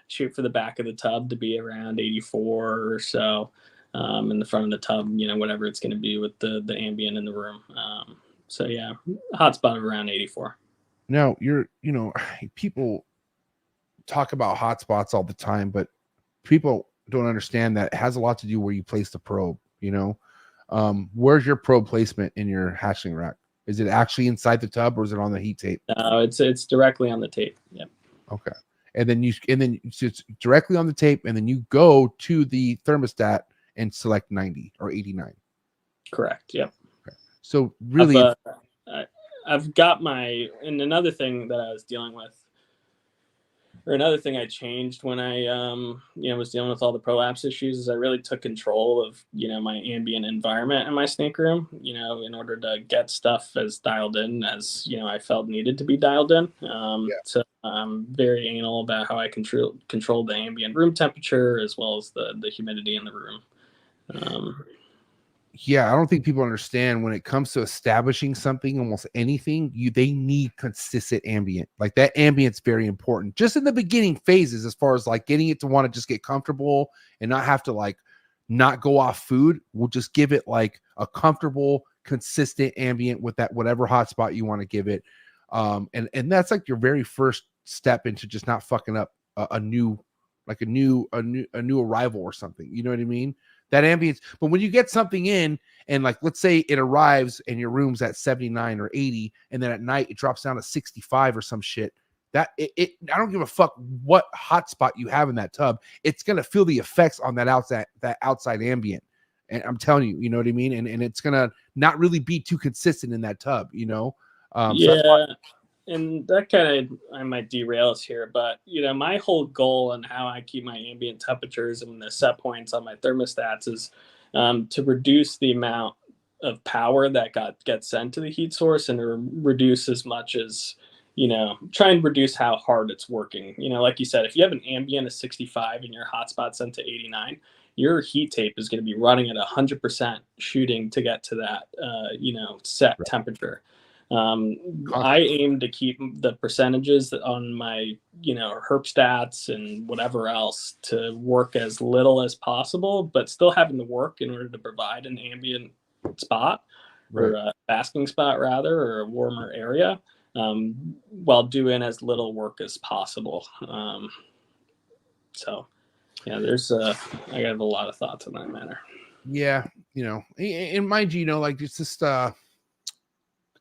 Speaker 6: Shoot for the back of the tub to be around 84 or so. In the front of the tub, whatever it's going to be with the ambient in the room. So yeah, hot spot of around 84.
Speaker 2: Now people talk about hot spots all the time, but people don't understand that it has a lot to do where you place the probe. Where's your probe placement in your hatchling rack? Is it actually inside the tub, or is it on the heat tape?
Speaker 6: No, it's directly on the tape. Yep.
Speaker 2: Okay. And then it's directly on the tape, and then you go to the thermostat and select 90 or 89.
Speaker 6: Correct. Yep.
Speaker 2: Okay. So really,
Speaker 6: I've got and another thing that I was dealing with, or another thing I changed when I was dealing with all the prolapse issues, is I really took control of my ambient environment in my snake room, in order to get stuff as dialed in as I felt needed to be dialed in. So I'm very anal about how I control the ambient room temperature as well as the humidity in the room.
Speaker 2: Yeah, I don't think people understand when it comes to establishing something, almost anything, they need consistent ambient. Like that ambient's very important. Just in the beginning phases, as far as like getting it to want to just get comfortable and not have to like not go off food. We'll just give it like a comfortable, consistent ambient with that whatever hotspot you want to give it. And that's like your very first step into just not fucking up a new arrival or something. You know what I mean? That ambience. But when you get something in and like, let's say it arrives and your room's at 79 or 80, and then at night it drops down to 65 or some shit, that I don't give a fuck what hotspot you have in that tub. It's going to feel the effects on that outside ambient. And I'm telling you, you know what I mean? And it's going to not really be too consistent in that tub,
Speaker 6: Yeah. And that kind of, I might derail us here, but my whole goal and how I keep my ambient temperatures and the set points on my thermostats is to reduce the amount of power that gets sent to the heat source, and to reduce as much as, try and reduce how hard it's working. Like you said, if you have an ambient of 65 and your hotspot sent to 89, your heat tape is going to be running at 100% shooting to get to that, set right temperature. I aim to keep the percentages on my, herp stats and whatever else to work as little as possible, but still having to work in order to provide an ambient spot, right, or a basking spot rather, or a warmer area, while doing as little work as possible. So yeah, I have a lot of thoughts on that matter.
Speaker 2: Yeah. And mind you, like it's just,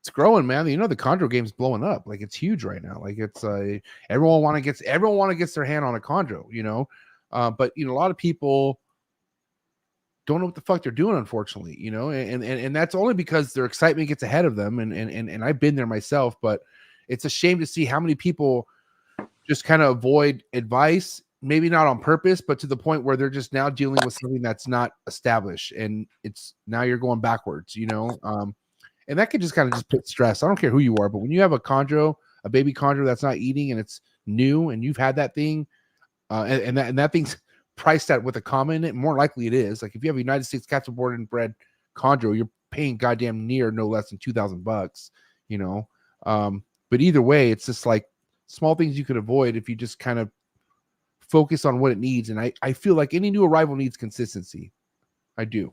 Speaker 2: it's growing, man. The chondro game's blowing up. Like it's huge right now. Like it's everyone want to get their hand on a chondro, but a lot of people don't know what the fuck they're doing, unfortunately, and that's only because their excitement gets ahead of them. And I've been there myself, but it's a shame to see how many people just kind of avoid advice, maybe not on purpose, but to the point where they're just now dealing with something that's not established, and it's now you're going backwards, and that could just kind of just put stress. I don't care who you are, but when you have a baby chondro that's not eating and it's new and you've had that thing, and that thing's priced at with a comma in it, more likely it is. Like if you have a United States captive born and bred chondro, you're paying goddamn near no less than $2,000, but either way, it's just like small things you could avoid if you just kind of focus on what it needs. And I feel like any new arrival needs consistency. I do.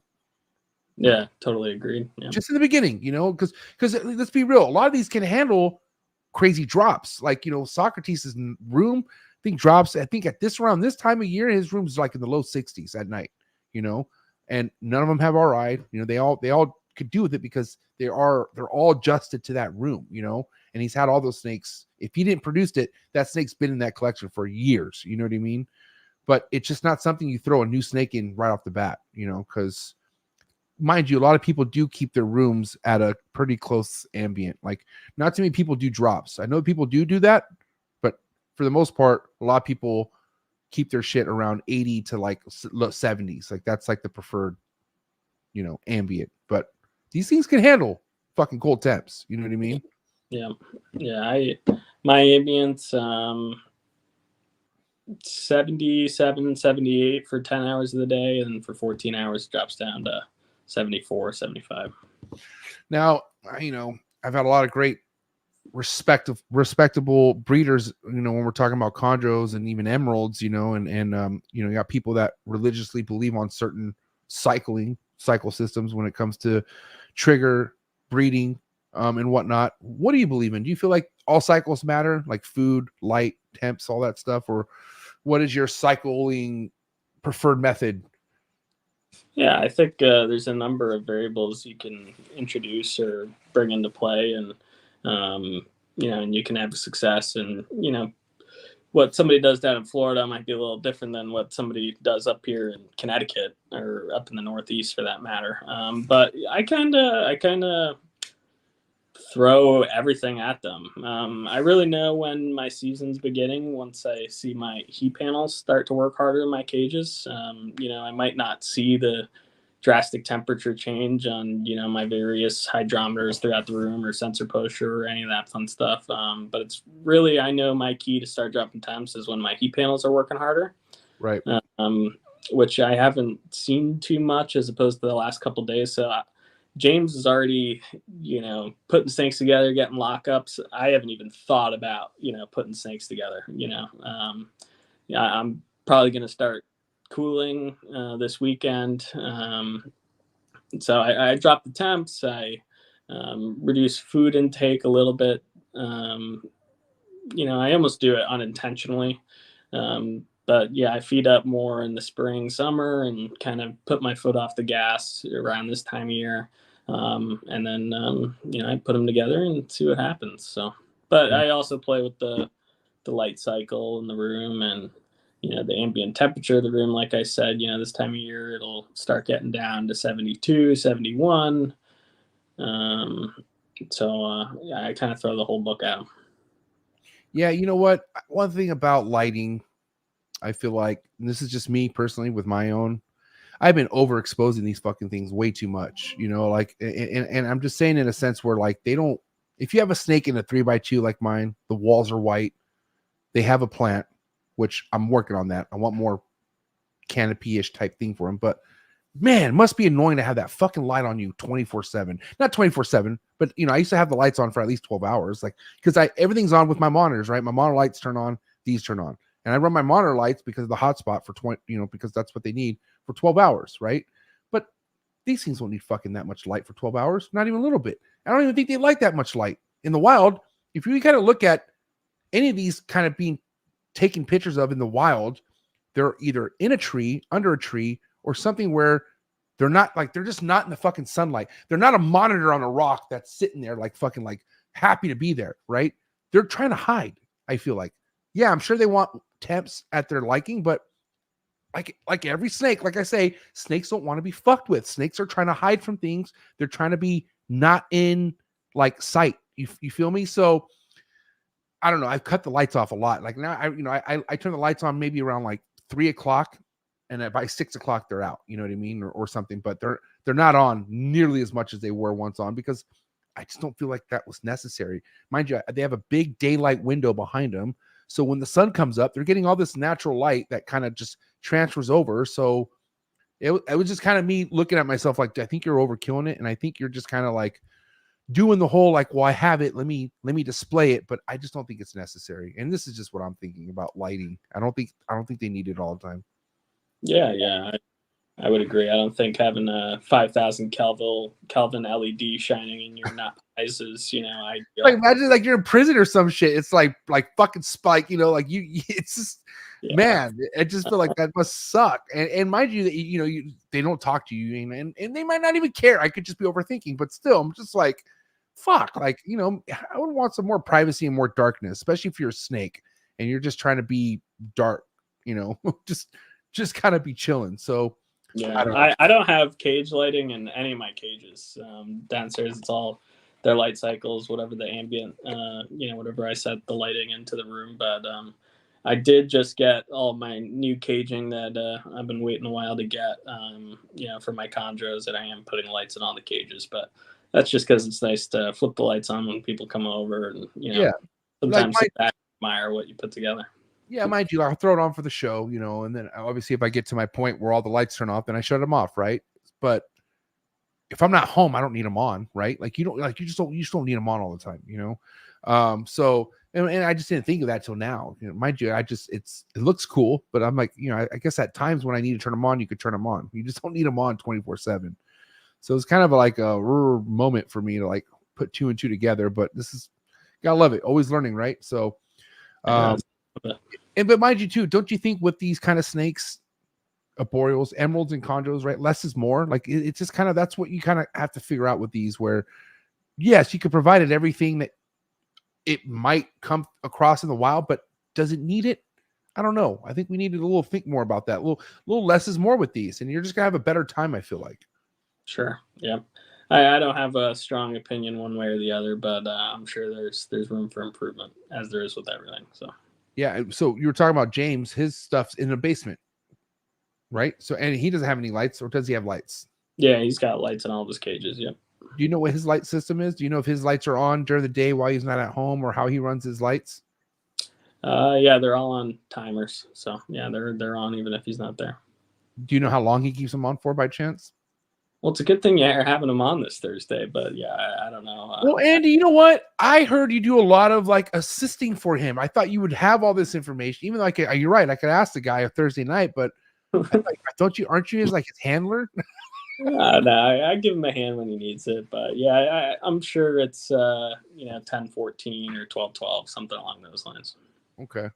Speaker 6: Yeah, totally agreed. Yeah.
Speaker 2: Just in the beginning, because let's be real, a lot of these can handle crazy drops. Like, Socrates' room, I think drops, at around this time of year, his room's like in the low 60s at night, and none of them have RI. They all could do with it because they're all adjusted to that room, and he's had all those snakes. If he didn't produce it, that snake's been in that collection for years. You know what I mean? But it's just not something you throw a new snake in right off the bat, because mind you, a lot of people do keep their rooms at a pretty close ambient. Like, not too many people do drops. I know people do that, but for the most part, a lot of people keep their shit around 80 to like 70s. Like, that's like the preferred, ambient. But these things can handle fucking cold temps. You know what I mean?
Speaker 6: Yeah. My ambient's 77, 78 for 10 hours of the day, and for 14 hours drops down to 74, 75.
Speaker 2: Now, I've had a lot of great respectable breeders, when we're talking about chondros and even emeralds, you got people that religiously believe on certain cycle systems when it comes to trigger breeding and whatnot. What do you believe in? Do you feel like all cycles matter, like food, light, temps, all that stuff? Or what is your cycling preferred method?
Speaker 6: Yeah, I think there's a number of variables you can introduce or bring into play, and and you can have success. And what somebody does down in Florida might be a little different than what somebody does up here in Connecticut or up in the Northeast, for that matter. But I kind of throw everything at them. I really know when my season's beginning once I see my heat panels start to work harder in my cages. I might not see the drastic temperature change on my various hydrometers throughout the room or sensor posture or any of that fun stuff, but it's really, I know my key to start dropping temps is when my heat panels are working harder,
Speaker 2: right?
Speaker 6: Which I haven't seen too much as opposed to the last couple of days. So James is already, putting snakes together, getting lockups. I haven't even thought about, putting snakes together. I'm probably going to start cooling this weekend. So I dropped the temps. I reduced food intake a little bit. I almost do it unintentionally. But yeah, I feed up more in the spring, summer, and kind of put my foot off the gas around this time of year. And then, I put them together and see what happens. So, but I also play with the light cycle in the room and, the ambient temperature of the room. Like I said, this time of year, it'll start getting down to 72, 71. So I kind of throw the whole book out.
Speaker 2: Yeah. You know what? One thing about lighting, I feel like, and this is just me personally with my own, I've been overexposing these fucking things way too much, and I'm just saying in a sense where, like, they don't, if you have a snake in a 3x2 like mine, the walls are white, they have a plant, which I'm working on that. I want more canopy-ish type thing for them, but man, it must be annoying to have that fucking light on you 24/7. Not 24/7, but I used to have the lights on for at least 12 hours, like, because everything's on with my monitors, right? My monitor lights turn on, these turn on. And I run my monitor lights because of the hotspot for 20, because that's what they need for 12 hours, right? But these things don't need fucking that much light for 12 hours, not even a little bit. I don't even think they like that much light. In the wild, if you kind of look at any of these kind of being taken pictures of in the wild, they're either in a tree, under a tree, or something where they're not, like, they're just not in the fucking sunlight. They're not a monitor on a rock that's sitting there like fucking like happy to be there, right? They're trying to hide, I feel like. Yeah, I'm sure they want temps at their liking, but like every snake, like I say, snakes don't want to be fucked with. Snakes are trying to hide from things. They're trying to be not in like sight. You feel me? So I don't know. I've cut the lights off a lot. Like now, I turn the lights on maybe around like 3:00, and by 6:00 they're out. You know what I mean, or something. But they're not on nearly as much as they were once on, because I just don't feel like that was necessary. Mind you, they have a big daylight window behind them. So when the sun comes up, they're getting all this natural light that kind of just transfers over. So it was just kind of me looking at myself like, I think you're overkilling it. And I think you're just kind of like doing the whole like, well, I have it, let me display it, but I just don't think it's necessary. And this is just what I'm thinking about lighting. I don't think they need it all the time.
Speaker 6: Yeah, I would agree. I don't think having a 5,000 Kelvin LED shining in your eyes is, ideal.
Speaker 2: Like imagine like you're in prison or some shit. It's like fucking Spike, like it's just man, I just feel like that must suck. And mind you that they don't talk to you and they might not even care. I could just be overthinking, but still I'm just like, fuck, like, I would want some more privacy and more darkness, especially if you're a snake and you're just trying to be dark, just kind of be chilling. So
Speaker 6: yeah, I don't have cage lighting in any of my cages. Downstairs, it's all their light cycles, whatever the ambient, whatever I set the lighting into the room. But I did just get all my new caging that I've been waiting a while to get, for my chondros, and I am putting lights in all the cages. But that's just because it's nice to flip the lights on when people come over, and sometimes sit back and admire what you put together.
Speaker 2: Yeah, mind you, I'll throw it on for the show, and then obviously if I get to my point where all the lights turn off, then I shut them off, right? But if I'm not home, I don't need them on, right? Like you just don't need them on all the time, So and I just didn't think of that till now. Mind you, it looks cool, but I'm like, I guess at times when I need to turn them on, you could turn them on. You just don't need them on 24/7. So it's kind of like a moment for me to like put two and two together. But this is gotta love it, always learning, right? So. But mind you too, don't you think with these kind of snakes, arboreals, emeralds, and chondros, right? Less is more. Like it's just kind of that's what you kind of have to figure out with these. Where yes, you could provide it everything that it might come across in the wild, but does it need it? I don't know. I think we need to think more about that. A little less is more with these, and you're just gonna have a better time. I feel like.
Speaker 6: Sure. Yeah. I don't have a strong opinion one way or the other, but I'm sure there's room for improvement as there is with everything. So.
Speaker 2: Yeah, so you were talking about James, his stuff's in the basement, right? So, and he doesn't have any lights, or does he have lights?
Speaker 6: Yeah, he's got lights in all of his cages, yep.
Speaker 2: Do you know what his light system is? Do you know if his lights are on during the day while he's not at home, or how he runs his lights?
Speaker 6: Yeah, they're all on timers. So, yeah, they're on even if he's not there.
Speaker 2: Do you know how long he keeps them on for by chance?
Speaker 6: Well, it's a good thing you're having him on this Thursday, but yeah, I don't know.
Speaker 2: Well, Andy, you know what? I heard you do a lot of like assisting for him. I thought you would have all this information, even though you're right. I could ask the guy a Thursday night, but aren't you his like his handler?
Speaker 6: No, I give him a hand when he needs it, but yeah, I'm sure it's 10-14 or 12-12, something along those lines.
Speaker 2: Okay.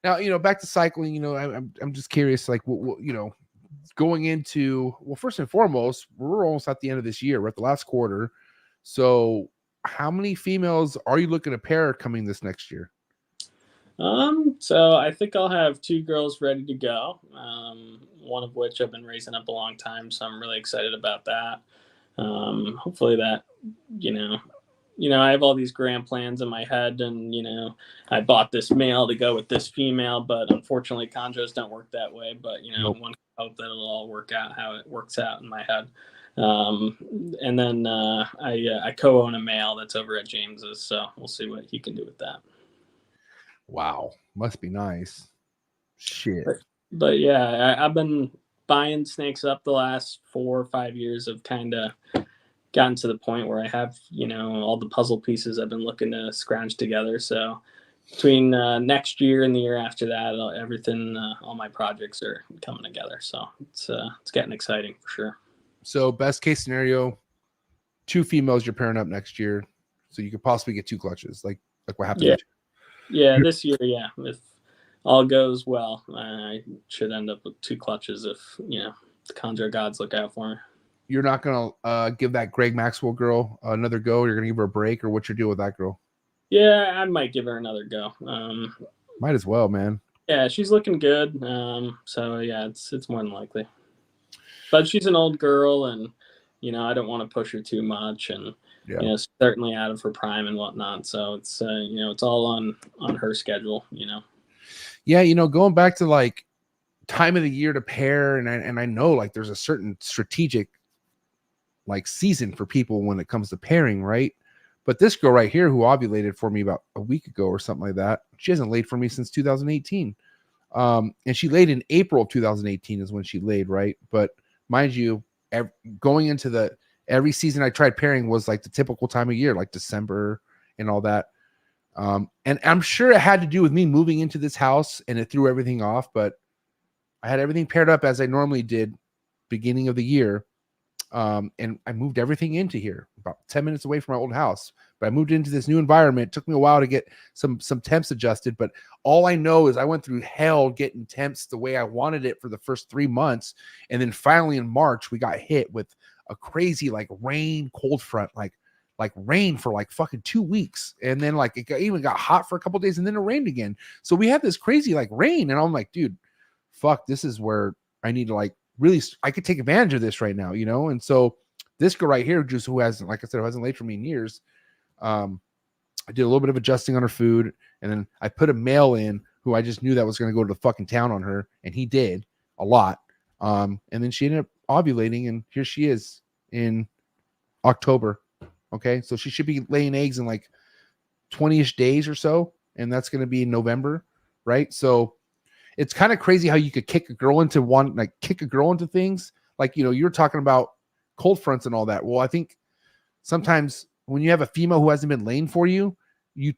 Speaker 2: Now, back to cycling, I'm just curious, like, what going into, well, first and foremost, we're almost at the end of this year. We're at the last quarter. So how many females are you looking to pair coming this next year?
Speaker 6: So I think I'll have 2 girls ready to go. One of which I've been raising up a long time. So I'm really excited about that. Hopefully that, I have all these grand plans in my head, and, I bought this male to go with this female, but unfortunately chondros don't work that way. But,
Speaker 2: Nope.
Speaker 6: One can hope that it'll all work out how it works out in my head. And then I co-own a male that's over at James's, so we'll see what he can do with that.
Speaker 2: Wow. Must be nice. Shit.
Speaker 6: But yeah, I've been buying snakes up the last 4 or 5 years. Of kind of gotten to the point where I have, all the puzzle pieces I've been looking to scrounge together. So between next year and the year after that, everything, all my projects are coming together. So it's getting exciting for sure. So
Speaker 2: best case scenario, 2 females you're pairing up next year, so you could possibly get 2 clutches, like what happened.
Speaker 6: Yeah, this year, yeah. If all goes well, I should end up with 2 clutches if, the chondro gods look out for me. You're not going to give that Greg Maxwell girl another go? You're going to give her a break, or what's your deal with that girl? Yeah, I might give her another go.
Speaker 2: Might as well, man.
Speaker 6: Yeah, she's looking good. So, yeah, it's more than likely. But she's an old girl, and, I don't want to push her too much, and certainly out of her prime and whatnot. So it's it's all on her schedule. Yeah, going back to like time of the year to pair, and I know like there's a certain strategic like season for people when it comes to pairing, right? But this girl right here, who ovulated for me about a week ago or something like that, she hasn't laid for me since 2018. And she laid in April of 2018 is when she laid, right? But mind you, going into
Speaker 2: every season I tried pairing was like the typical time of year, like December and all that. And I'm sure it had to do with me moving into this house and it threw everything off, but I had everything paired up as I normally did beginning of the year. And I moved everything into here about 10 minutes away from my old house, but I moved into this new environment. It took me a while to get some temps adjusted, but all I know is I went through hell getting temps the way I wanted it for the first 3 months. And then finally in March, we got hit with a crazy like rain, cold front, like rain for like fucking 2 weeks. And then like it even got hot for a couple days and then it rained again. So we had this crazy like rain. And I'm like, dude, fuck, this is where I need to like really, I could take advantage of this right now, you know? And so this girl right here, just who hasn't, like I said, who hasn't laid for me in years. I did a little bit of adjusting on her food. And then I put a male in who I just knew that was going to go to the fucking town on her. And he did a lot. And then she ended up ovulating and here she is in October. Okay. So she should be laying eggs in like 20-ish days or so. And that's going to be in November. Right. So it's kind of crazy how you could kick a girl into things. Like, you know, you're talking about cold fronts and all that. Well, I think sometimes when you have a female who hasn't been laying for you, you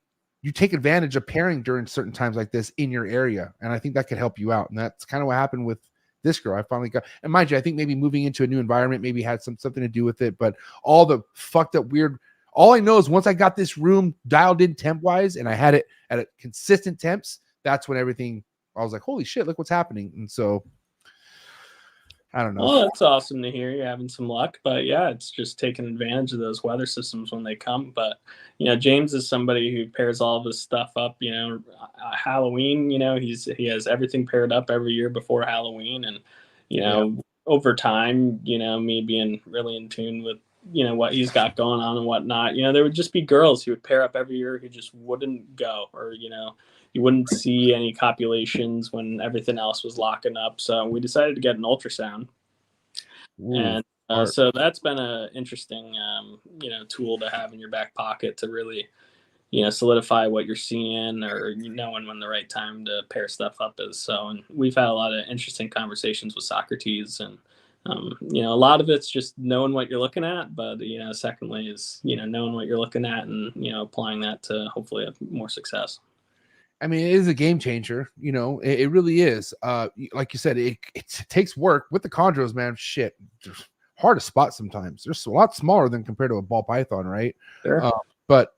Speaker 2: take advantage of pairing during certain times like this in your area. And I think that could help you out. And that's kind of what happened with this girl. I finally got, and mind you, I think maybe moving into a new environment maybe had something to do with it, but all the fucked up weird, all I know is once I got this room dialed in temp wise and I had it at a consistent temps, that's when everything, I was like, holy shit, look what's happening. And so I don't know.
Speaker 6: Oh, that's awesome to hear. You're having some luck, but yeah, it's just taking advantage of those weather systems when they come. But, you know, James is somebody who pairs all of his stuff up, you know, Halloween, you know, he has everything paired up every year before Halloween. And, you know, over time, you know, me being really in tune with, you know, what he's got going on and whatnot, you know, there would just be girls who would pair up every year who just wouldn't go, or, you know, you wouldn't see any copulations when everything else was locking up. So we decided to get an ultrasound. Ooh, and so that's been an interesting, you know, tool to have in your back pocket to really, you know, solidify what you're seeing or knowing when the right time to pair stuff up is. So, and we've had a lot of interesting conversations with Socrates, and you know, a lot of it's just knowing what you're looking at, but, you know, secondly is, you know, knowing what you're looking at and, you know, applying that to hopefully have more success.
Speaker 2: I mean, it is a game changer, you know, it really is. Like you said, it takes work with the chondros, man. Shit, they're hard to spot sometimes. They're a lot smaller than compared to a ball python, right?
Speaker 6: Sure.
Speaker 2: But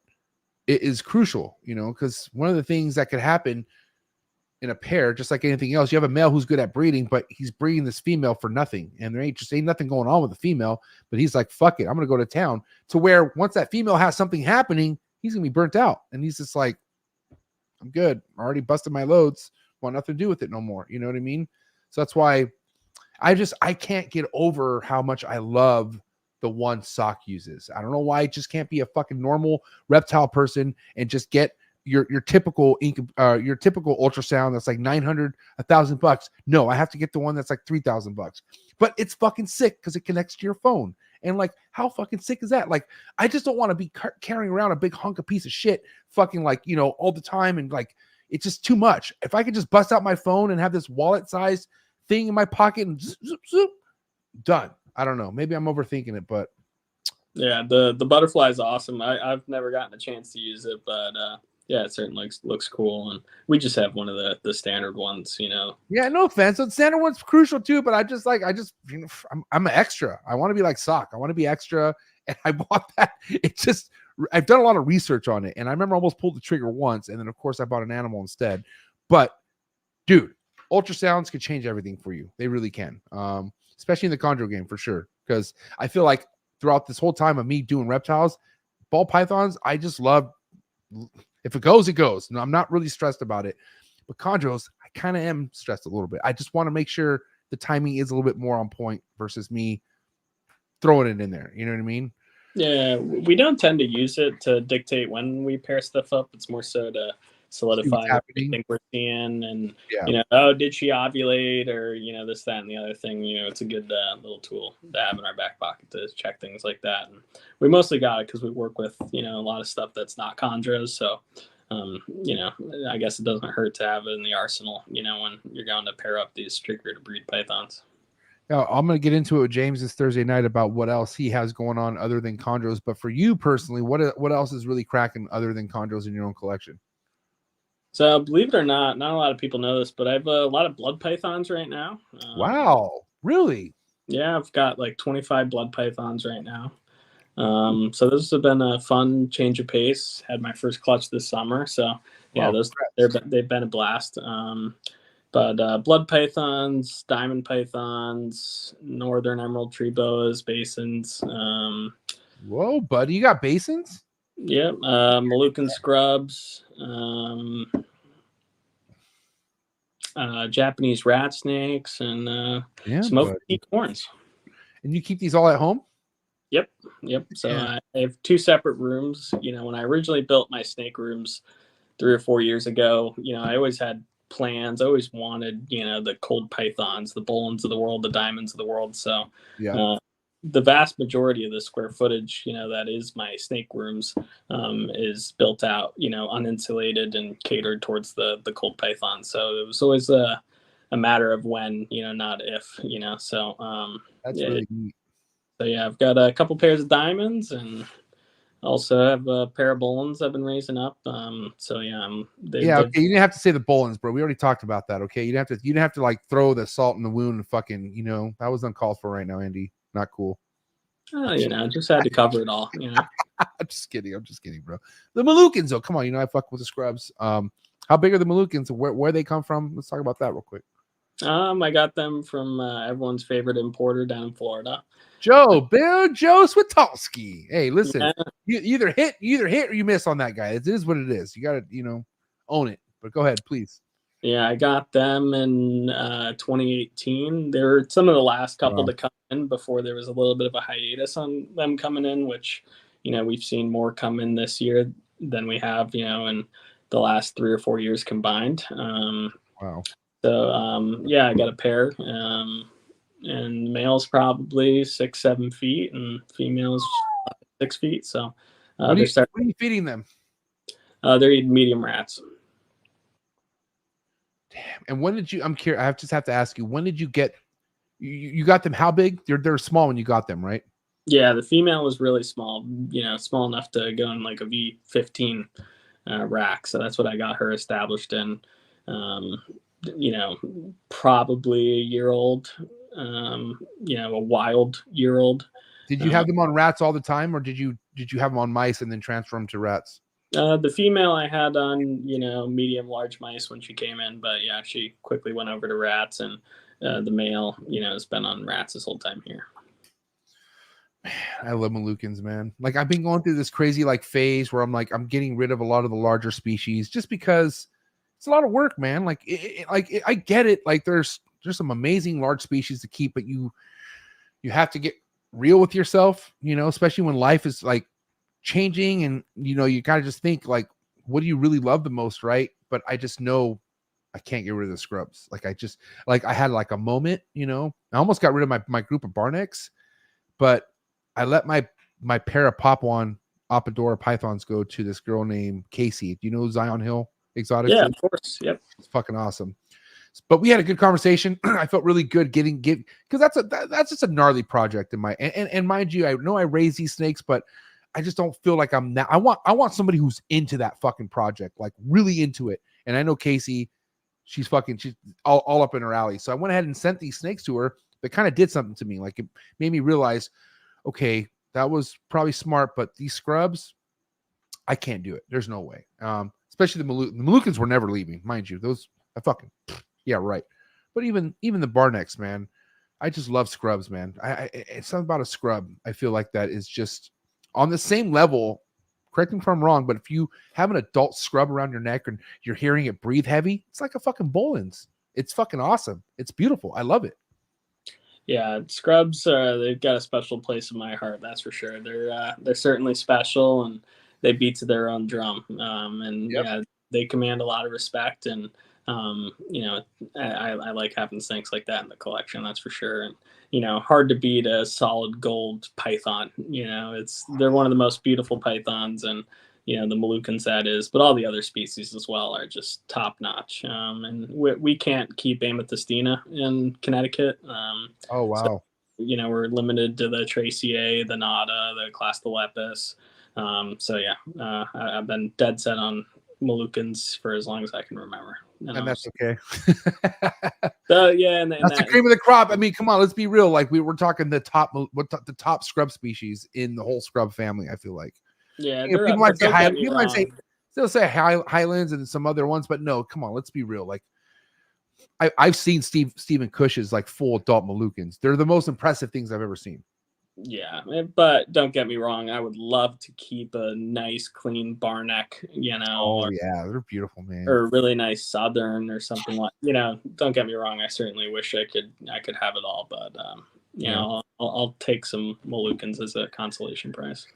Speaker 2: it is crucial, you know, because one of the things that could happen in a pair, just like anything else, you have a male who's good at breeding, but he's breeding this female for nothing. And there ain't nothing going on with the female, but he's like, fuck it, I'm going to go to town. To where once that female has something happening, he's going to be burnt out. And he's just like, I'm good. I already busted my loads. Want nothing to do with it no more. You know what I mean? So that's why I can't get over how much I love the one Sock uses. I don't know why I just can't be a fucking normal reptile person and just get your typical ultrasound that's like $900, $1,000. No, I have to get the one that's like $3,000. But it's fucking sick because it connects to your phone. And like, how fucking sick is that? Like, I just don't want to be carrying around a big hunk of piece of shit, fucking like, you know, all the time. And like, it's just too much. If I could just bust out my phone and have this wallet-sized thing in my pocket and zoop, zoop, zoop, done. I don't know. Maybe I'm overthinking it, but
Speaker 6: yeah, the butterfly is awesome. I've never gotten a chance to use it, but yeah, it certainly looks cool. And we just have one of the standard ones, you know.
Speaker 2: Yeah, no offense. So the standard one's crucial too, but you know, I'm an extra. I want to be like Sock. I want to be extra. And I bought that. I've done a lot of research on it. And I remember I almost pulled the trigger once. And then of course I bought an animal instead. But dude, ultrasounds could change everything for you. They really can. Especially in the chondro game for sure. Because I feel like throughout this whole time of me doing reptiles, ball pythons, I just love. If it goes, it goes. No, I'm not really stressed about it. But chondros, I kind of am stressed a little bit. I just want to make sure the timing is a little bit more on point versus me throwing it in there. You know what I mean?
Speaker 6: Yeah, we don't tend to use it to dictate when we pair stuff up. It's more so to solidify everything we're seeing and, you know, oh, did she ovulate or, you know, this, that, and the other thing. You know, it's a good little tool to have in our back pocket to check things like that. And we mostly got it because we work with, you know, a lot of stuff that's not chondros. So, you know, I guess it doesn't hurt to have it in the arsenal, you know, when you're going to pair up these trigger to breed pythons.
Speaker 2: Now, I'm going to get into it with James this Thursday night about what else he has going on other than chondros. But for you personally, what else is really cracking other than chondros in your own collection?
Speaker 6: So believe it or not a lot of people know this, but I have a lot of blood pythons right now.
Speaker 2: Wow, really?
Speaker 6: Yeah, I've got like 25 blood pythons right now. So this has been a fun change of pace. Had my first clutch this summer, so yeah,
Speaker 2: Wow,
Speaker 6: they've been a blast. But blood pythons, diamond pythons, northern emerald tree boas, basins.
Speaker 2: Whoa, buddy, you got basins?
Speaker 6: Yep, Moluccan scrubs, Japanese rat snakes, and smoked horns.
Speaker 2: And you keep these all at home?
Speaker 6: Yep. So I have 2 separate rooms. You know, when I originally built my snake rooms 3 or 4 years ago, you know, I always had plans. I always wanted, you know, the cold pythons, the Bolins of the world, the diamonds of the world. So the vast majority of the square footage, you know, that is my snake rooms, is built out, you know, uninsulated and catered towards the cold python. So it was always a matter of when, you know, not if, you know. So
Speaker 2: that's really neat.
Speaker 6: So yeah, I've got a couple pairs of diamonds, and also have a pair of Bolins I've been raising up. So yeah,
Speaker 2: okay. You didn't have to say the Bolins, bro. We already talked about that. Okay, you didn't have to like throw the salt in the wound and fucking, you know, that was uncalled for right now, Andy. Not cool.
Speaker 6: You know, just had to cover it all. You know,
Speaker 2: I'm just kidding, bro. The Moluccans, though, come on, you know I fuck with the scrubs. How big are the Moluccans? Where they come from? Let's talk about that real quick.
Speaker 6: I got them from everyone's favorite importer down in Florida.
Speaker 2: Joe Switowski. Hey, listen, you either hit or you miss on that guy. It is what it is. You gotta, you know, own it. But go ahead, please.
Speaker 6: Yeah, I got them in 2018. They were some of the last couple to come in before there was a little bit of a hiatus on them coming in, which, you know, we've seen more come in this year than we have, you know, in the last 3 or 4 years combined.
Speaker 2: Wow.
Speaker 6: So yeah, I got a pair. And male's probably 6-7 feet, and females 6 feet. So
Speaker 2: what are you feeding them?
Speaker 6: They're eating medium rats.
Speaker 2: Damn. And when did you? I'm curious. I just have to ask you. When did you get? You got them? How big? They're small when you got them, right?
Speaker 6: Yeah, the female was really small. You know, small enough to go in like a V15 rack. So that's what I got her established in. You know, probably a year old. You know, a wild year old.
Speaker 2: Did you have them on rats all the time, or did you have them on mice and then transfer them to rats?
Speaker 6: The female I had on, you know, medium large mice when she came in, but yeah, she quickly went over to rats, and the male, you know, has been on rats this whole time here.
Speaker 2: Man, I love Moluccans, man. Like, I've been going through this crazy like phase where I'm getting rid of a lot of the larger species just because it's a lot of work, man. Like, I get it. Like, there's some amazing large species to keep, but you have to get real with yourself, you know, especially when life is like changing, and you know, you gotta just think like, what do you really love the most, right? But I just know I can't get rid of the scrubs. Like, I had like a moment, you know, I almost got rid of my group of Barnecks, but I let my pair of Papuan Apadora pythons go to this girl named Casey. Do you know Zion Hill Exotics?
Speaker 6: Yeah, of course. Yep.
Speaker 2: It's fucking awesome. But we had a good conversation. I felt really good because that's just a gnarly project in my and mind you, I know I raise these snakes, but I just don't feel like I'm that. I want somebody who's into that fucking project, like really into it. And I know Casey, she's all up in her alley. So I went ahead and sent these snakes to her. That kind of did something to me. Like, it made me realize, okay, that was probably smart, but these scrubs, I can't do it. There's no way. Especially the Moluccans were never leaving, mind you. Those I fucking. Yeah, right. But even the Barnecks, man, I just love scrubs, man. It's something about a scrub. I feel like that is just on the same level. Correct me if I'm wrong, but if you have an adult scrub around your neck and you're hearing it breathe heavy, it's like a fucking Bolin's. It's fucking awesome. It's beautiful. I love it.
Speaker 6: Yeah, scrubs, they've got a special place in my heart. That's for sure. They're certainly special, and they beat to their own drum. And yeah, they command a lot of respect, and you know, I like having snakes like that in the collection, that's for sure. And, you know, hard to beat a solid gold python. You know, they're one of the most beautiful pythons, and the Moluccans, that is, but all the other species as well are just top notch. And we can't keep Amethystina in Connecticut.
Speaker 2: Oh wow.
Speaker 6: So, we're limited to the Traceae, the Nada, the Clastolepis. I've been dead set on Moluccans for as long as I can remember.
Speaker 2: And that's okay.
Speaker 6: So yeah,
Speaker 2: that's the cream of the crop. I mean, come on, let's be real. Like we're talking the top scrub species in the whole scrub family. I feel like.
Speaker 6: Yeah,
Speaker 2: people might say they'll say Highlands and some other ones, but no, come on, let's be real. Like I've seen Stephen Cush's like full adult Moluccans. They're the most impressive things I've ever seen.
Speaker 6: Yeah, but don't get me wrong. I would love to keep a nice, clean bar neck,
Speaker 2: Oh yeah, they're beautiful, man.
Speaker 6: Or a really nice Southern or something like. Don't get me wrong. I certainly wish I could have it all, but I'll take some Moluccans as a consolation prize.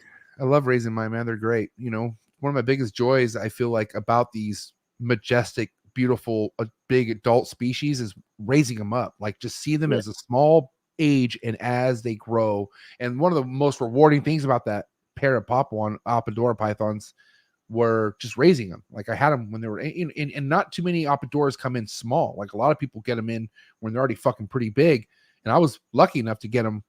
Speaker 2: I love raising mine, man. They're great. One of my biggest joys I feel like about these majestic, beautiful, big adult species is raising them up. Like just see them as a small age and as they grow. And one of the most rewarding things about that pair of Apodora pythons were just raising them. Like I had them when they were in, and not too many Apodoras come in small. Like a lot of people get them in when they're already fucking pretty big. And I was lucky enough to get them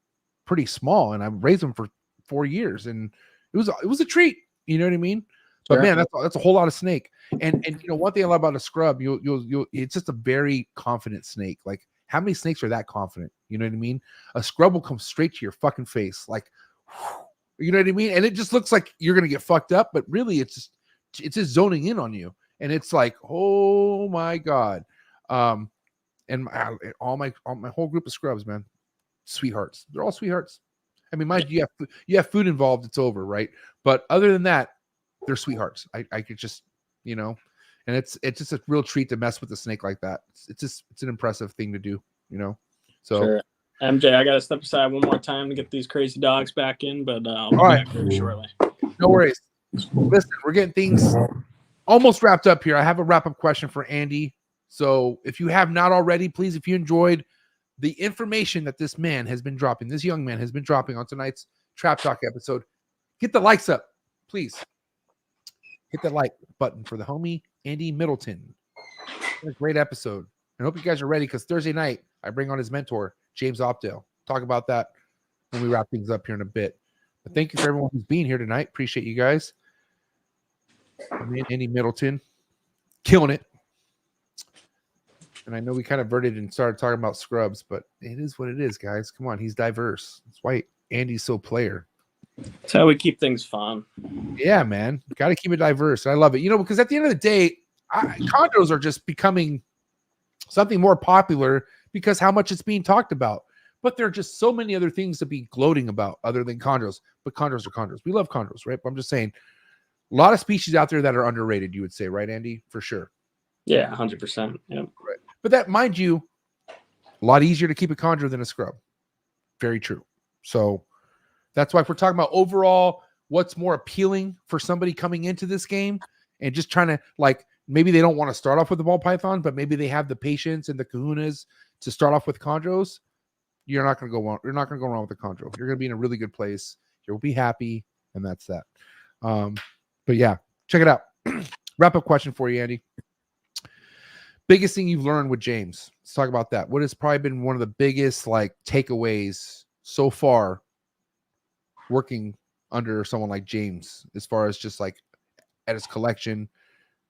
Speaker 2: pretty small, and I raised them for 4 years, and it was a treat. You know what I mean? But man, that's a whole lot of snake. And one thing I love about a scrub, it's just a very confident snake. Like how many snakes are that confident? You know what I mean? A scrub will come straight to your fucking face, like, you know what I mean? And it just looks like you're gonna get fucked up, but really it's just zoning in on you, and it's like, oh my god. And all my whole group of scrubs, man, sweethearts. They're all sweethearts. I mean, mind you have food involved, it's over, right? But other than that, they're sweethearts. I could just, and it's just a real treat to mess with a snake like that. It's an impressive thing to do, So,
Speaker 6: sure. MJ, I gotta step aside one more time to get these crazy dogs back in, but I'll be back very shortly.
Speaker 2: No worries. Listen, we're getting things almost wrapped up here. I have a wrap-up question for Andy. So if you have not already, please, if you enjoyed the information that this young man has been dropping on tonight's Trap Talk episode, get the likes up, please. Hit that like button for the homie Andy Middleton. A great episode. I hope you guys are ready, because Thursday night I bring on his mentor, James Opdale. Talk about that when we wrap things up here in a bit. But thank you for everyone who's being here tonight. Appreciate you guys. Andy Middleton, killing it. And I know we kind of verted and started talking about scrubs, but it is what it is, guys. Come on, he's diverse. That's why Andy's so player.
Speaker 6: That's how we keep things fun.
Speaker 2: Yeah, man. Got to keep it diverse. I love it. Because at the end of the day, chondros are just becoming something more popular because how much it's being talked about. But there are just so many other things to be gloating about other than chondros. But chondros are chondros. We love chondros, right? But I'm just saying, a lot of species out there that are underrated, you would say, right, Andy? For sure.
Speaker 6: Yeah, 100%. Yeah.
Speaker 2: Right. But that, mind you, a lot easier to keep a chondro than a scrub. Very true. So that's why if we're talking about overall what's more appealing for somebody coming into this game and just trying to, like, maybe they don't want to start off with the ball python, but maybe they have the patience and the kahunas to start off with chondros, you're not going to go wrong. You're not going to go wrong with the chondro. You're going to be in a really good place. You'll be happy, and that's that. But yeah, check it out. Wrap up question for you, Andy. Biggest thing you've learned with James. Let's talk about that. What has probably been one of the biggest takeaways so far working under someone like James, as far as just at his collection,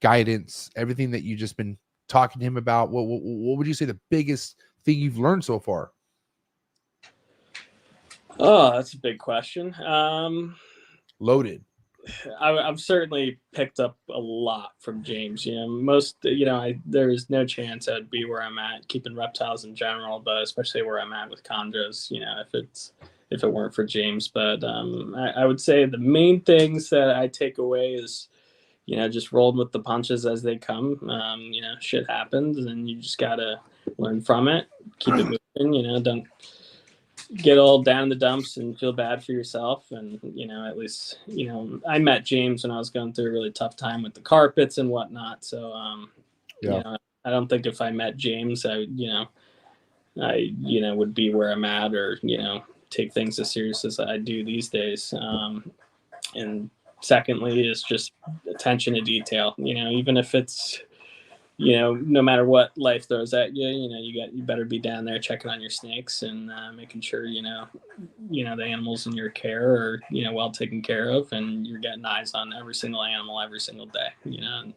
Speaker 2: guidance, everything that you've just been talking to him about? What would you say the biggest thing you've learned so far?
Speaker 6: Oh, that's a big question.
Speaker 2: Loaded.
Speaker 6: I've certainly picked up a lot from James. There's no chance I'd be where I'm at keeping reptiles in general, but especially where I'm at with chondros, if it weren't for James. But I would say the main things that I take away is, just rolling with the punches as they come. Shit happens, and you just gotta learn from it, keep it moving. Don't get all down in the dumps and feel bad for yourself. And at least I met James when I was going through a really tough time with the carpets and whatnot. So I don't think if I met James, I would be where I'm at, or take things as serious as I do these days. And secondly is just attention to detail. Even if it's, no matter what life throws at you, you better be down there checking on your snakes and making sure, the animals in your care are, well taken care of, and you're getting eyes on every single animal every single day, and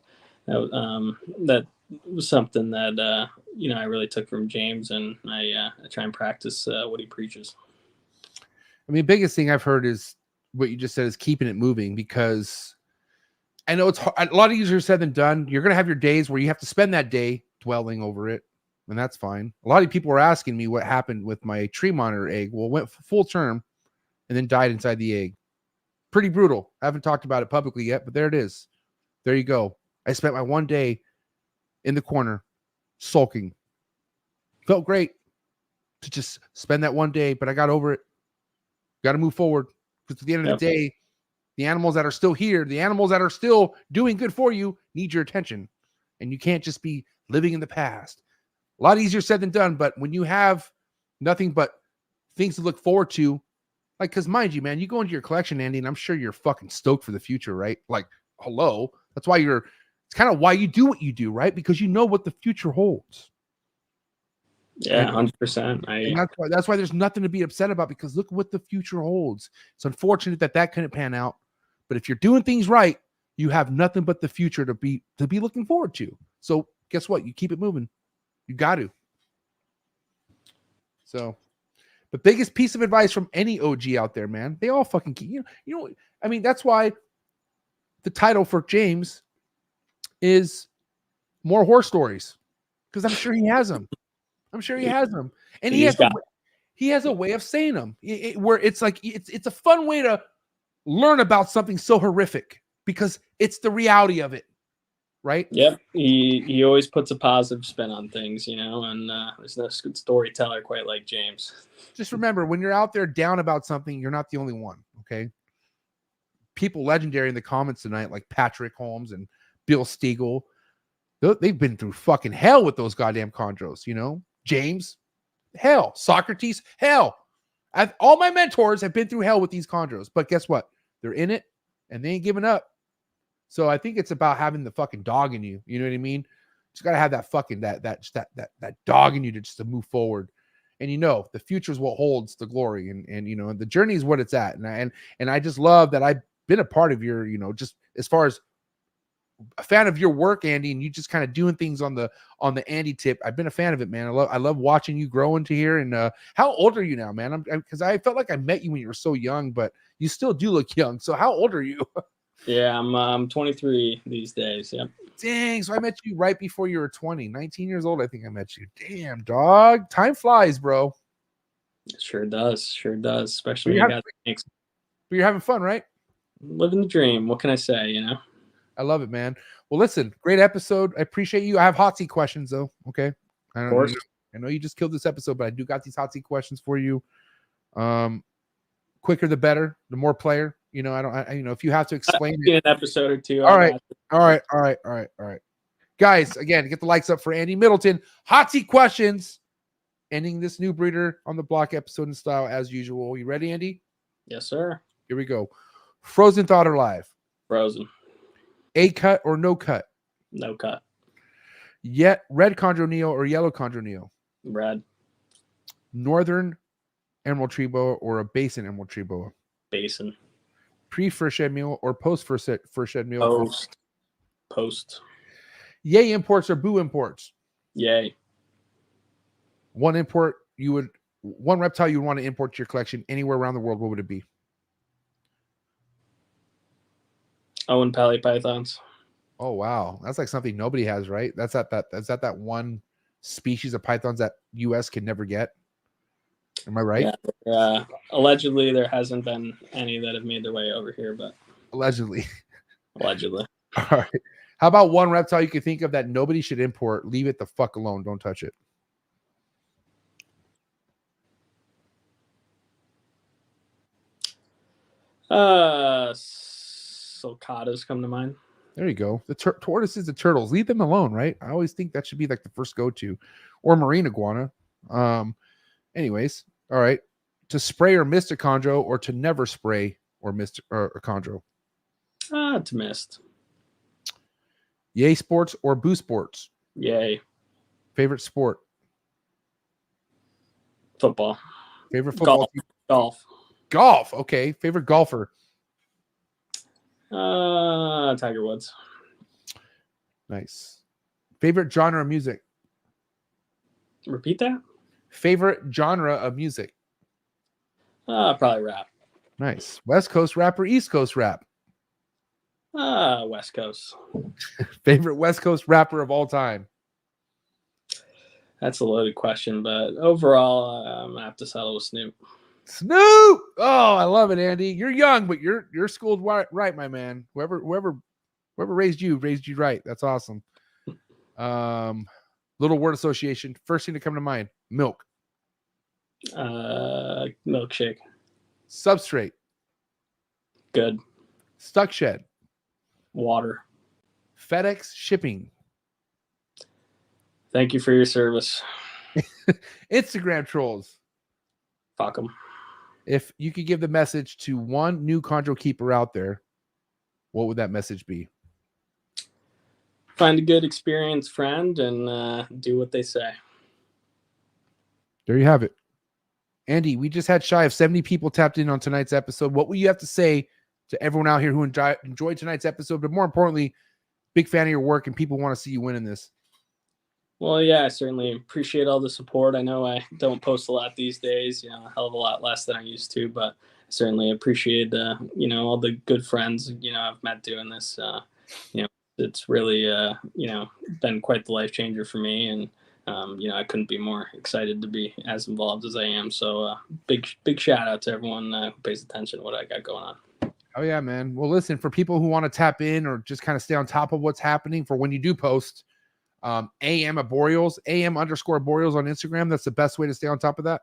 Speaker 6: that was something that, I really took from James, and I try and practice what he preaches.
Speaker 2: I mean, biggest thing I've heard is what you just said is keeping it moving, because I know it's hard, a lot easier said than done. You're going to have your days where you have to spend that day dwelling over it, and that's fine. A lot of people were asking me what happened with my tree monitor egg. Well, it went full term and then died inside the egg. Pretty brutal. I haven't talked about it publicly yet, but there it is. There you go. I spent my one day in the corner sulking. Felt great to just spend that one day, but I got over it. Got to move forward, because at the end of the day, the animals that are still here, the animals that are still doing good for you, need your attention. And you can't just be living in the past. A lot easier said than done, but when you have nothing but things to look forward to, like, because mind you, man, you go into your collection, Andy, and I'm sure you're fucking stoked for the future, right? Like, hello. That's why it's kind of why you do what you do, right? Because you know what the future holds.
Speaker 6: Yeah, 100%.
Speaker 2: And that's why there's nothing to be upset about, because look what the future holds. It's unfortunate that couldn't pan out, but if you're doing things right, you have nothing but the future to be looking forward to. So guess what? You keep it moving. You got to. So the biggest piece of advice from any OG out there, man, they all fucking keep, I mean, that's why the title for James is More Horror Stories, because I'm sure he has them. I'm sure he has them, and he has a way of saying them where it's like it's a fun way to learn about something so horrific, because it's the reality of it, right?
Speaker 6: Yep. He always puts a positive spin on things, and there's no good storyteller quite like James.
Speaker 2: Just remember, when you're out there down about something, you're not the only one. Okay. People legendary in the comments tonight, like Patrick Holmes and Bill Stiegel, they've been through fucking hell with those goddamn chondros, James, hell. Socrates, hell. All my mentors have been through hell with these chondros, but guess what? They're in it and they ain't giving up. So I think it's about having the fucking dog in you. You know what I mean? Just got to have that fucking that dog in you to move forward. And the future is what holds the glory, and the journey is what it's at. And I just love that I've been a part of your, just as far as a fan of your work, Andy, and you just kind of doing things on the Andy tip. I've been a fan of it, man. I love watching you grow into here. And how old are you now, man? Because I felt like I met you when you were so young, but you still do look young. So how old are you?
Speaker 6: Yeah, I'm 23 these days. Yep.
Speaker 2: Dang, so I met you right before you were 20. 19 years old, I think I met you. Damn, dog. Time flies, bro.
Speaker 6: It sure does. Especially when you got snakes.
Speaker 2: But you're having fun, right?
Speaker 6: Living the dream. What can I say,
Speaker 2: I love it, man. Well, listen, great episode. I appreciate you. I have hot seat questions, though. Okay.
Speaker 6: Of course.
Speaker 2: I know you just killed this episode, but I do got these hot seat questions for you. Quicker the better, the more player. If you have to explain
Speaker 6: an episode or two.
Speaker 2: All right. Guys, again, get the likes up for Andy Middleton. Hot seat questions. Ending this new breeder on the block episode in style as usual. You ready, Andy?
Speaker 6: Yes, sir.
Speaker 2: Here we go. Frozen thought or live?
Speaker 6: Frozen.
Speaker 2: A cut or no cut?
Speaker 6: No cut.
Speaker 2: Yet red chondro neo or yellow chondro neo?
Speaker 6: Red.
Speaker 2: Northern emerald tree boa or a basin emerald tree boa?
Speaker 6: Basin.
Speaker 2: Pre first shed meal or post first shed meal?
Speaker 6: Post.
Speaker 2: Yay imports or boo imports?
Speaker 6: Yay.
Speaker 2: One reptile you would want to import to your collection anywhere around the world, what would it be?
Speaker 6: Owen Pally pythons.
Speaker 2: Oh wow, that's like something nobody has, right? That's that one species of pythons that US can never get. Am I right?
Speaker 6: Yeah. Allegedly, there hasn't been any that have made their way over here, but
Speaker 2: allegedly.
Speaker 6: All
Speaker 2: right. How about one reptile you could think of that nobody should import? Leave it the fuck alone. Don't touch it.
Speaker 6: Sulcatas come to mind.
Speaker 2: There you go. The tortoises, the turtles, leave them alone, right? I always think that should be like the first go-to. Or marine iguana. Anyways, all right. To spray or mist a chondro, or to never spray or mist a chondro?
Speaker 6: To missed.
Speaker 2: Yay sports or boo sports?
Speaker 6: Yay.
Speaker 2: Favorite sport?
Speaker 6: Football.
Speaker 2: Favorite football?
Speaker 6: Golf.
Speaker 2: Golf. Okay. Favorite golfer?
Speaker 6: Tiger Woods.
Speaker 2: Nice. Favorite genre of music?
Speaker 6: Repeat that?
Speaker 2: Favorite genre of music?
Speaker 6: Probably rap.
Speaker 2: Nice. West Coast rap or East Coast rap?
Speaker 6: West Coast.
Speaker 2: Favorite West Coast rapper of all time?
Speaker 6: That's a loaded question, but overall, I'm gonna have to settle with Snoop.
Speaker 2: Snoop! Oh, I love it, Andy. You're young, but you're schooled right, my man. Whoever raised you right. That's awesome. Little word association. First thing to come to mind: milk.
Speaker 6: Milkshake.
Speaker 2: Substrate.
Speaker 6: Good.
Speaker 2: Stuck shed.
Speaker 6: Water.
Speaker 2: FedEx shipping.
Speaker 6: Thank you for your service.
Speaker 2: Instagram trolls.
Speaker 6: Fuck them.
Speaker 2: If you could give the message to one new chondro keeper out there, what would that message be?
Speaker 6: Find a good experienced friend and do what they say.
Speaker 2: There you have it. Andy, we just had shy of 70 people tapped in on tonight's episode. What will you have to say to everyone out here who enjoyed tonight's episode, but more importantly, big fan of your work and people want to see you win in this?
Speaker 6: Well, yeah, I certainly appreciate all the support. I know I don't post a lot these days, a hell of a lot less than I used to, but I certainly appreciate, all the good friends, I've met doing this. It's really, been quite the life changer for me. And, I couldn't be more excited to be as involved as I am. So big shout out to everyone who pays attention to what I got going on.
Speaker 2: Oh, yeah, man. Well, listen, for people who want to tap in or just kind of stay on top of what's happening for when you do post, Arboreals, _Arboreals on Instagram. That's the best way to stay on top of that.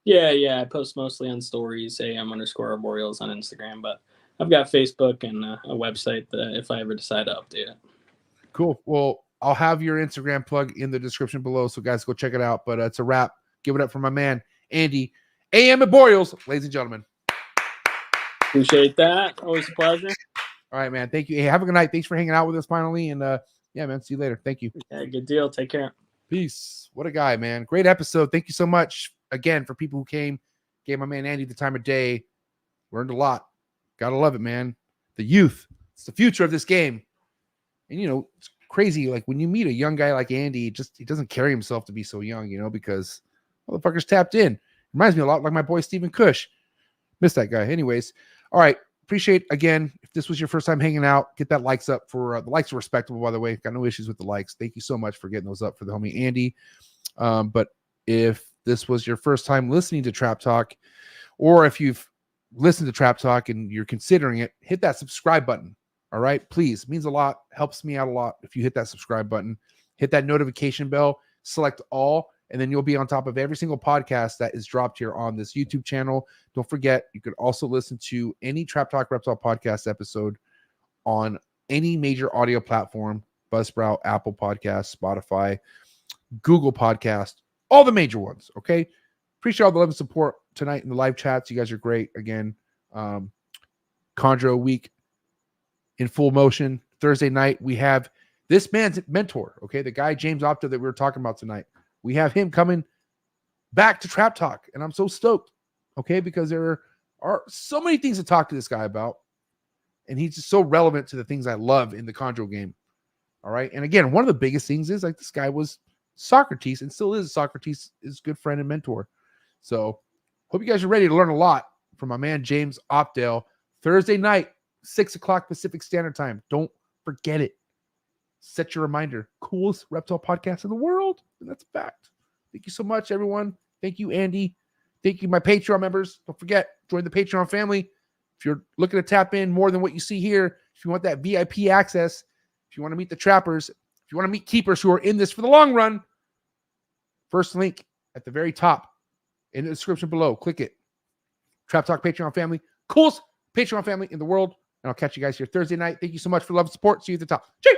Speaker 6: Yeah. I post mostly on stories, _Arboreals on Instagram, but I've got Facebook and a website that if I ever decide to update it. Cool.
Speaker 2: Well, I'll have your Instagram plug in the description below, so guys go check it out. But it's a wrap. Give it up for my man, Andy, Arboreals, ladies and gentlemen.
Speaker 6: Appreciate that. Always a pleasure.
Speaker 2: All right, man. Thank you. Hey, have a good night. Thanks for hanging out with us finally. And yeah, man. See you later. Thank you.
Speaker 6: Yeah, good deal. Take care.
Speaker 2: Peace. What a guy, man. Great episode. Thank you so much again for people who came, gave my man Andy the time of day. Learned a lot. Gotta love it, man. The youth. It's the future of this game. And it's crazy. Like when you meet a young guy like Andy, he doesn't carry himself to be so young, because motherfuckers tapped in. Reminds me a lot like my boy Stephen Cush. Miss that guy. Anyways. All right. Appreciate, again, if this was your first time hanging out, get that likes up for the likes are respectable, by the way. Got no issues with the likes. Thank you so much for getting those up for the homie Andy. But if this was your first time listening to Trap Talk, or if you've listened to Trap Talk and you're considering it, hit that subscribe button. All right, please. It means a lot. Helps me out a lot if you hit that subscribe button. Hit that notification bell. Select all. And then you'll be on top of every single podcast that is dropped here on this YouTube channel. Don't forget, you could also listen to any Trap Talk Reptile podcast episode on any major audio platform, Buzzsprout, Apple Podcasts, Spotify, Google Podcast, all the major ones, okay? Appreciate all the love and support tonight in the live chats. You guys are great. Again, Chondro Week in full motion. Thursday night, we have this man's mentor, okay? The guy, James Opta, that we were talking about tonight. We have him coming back to Trap Talk, and I'm so stoked, okay, because there are so many things to talk to this guy about, and he's just so relevant to the things I love in the Chondro game, all right? And again, one of the biggest things is, like, this guy was Socrates and still is Socrates' good friend and mentor. So hope you guys are ready to learn a lot from my man James Opdale. Thursday night, 6 o'clock Pacific Standard Time. Don't forget it. Set your reminder. Coolest reptile podcast in the world. And that's a fact. Thank you so much, everyone. Thank you, Andy. Thank you, my Patreon members. Don't forget, join the Patreon family. If you're looking to tap in more than what you see here, if you want that VIP access, if you want to meet the trappers, if you want to meet keepers who are in this for the long run, first link at the very top in the description below. Click it. Trap Talk Patreon family. Coolest Patreon family in the world. And I'll catch you guys here Thursday night. Thank you so much for love and support. See you at the top. Cheers.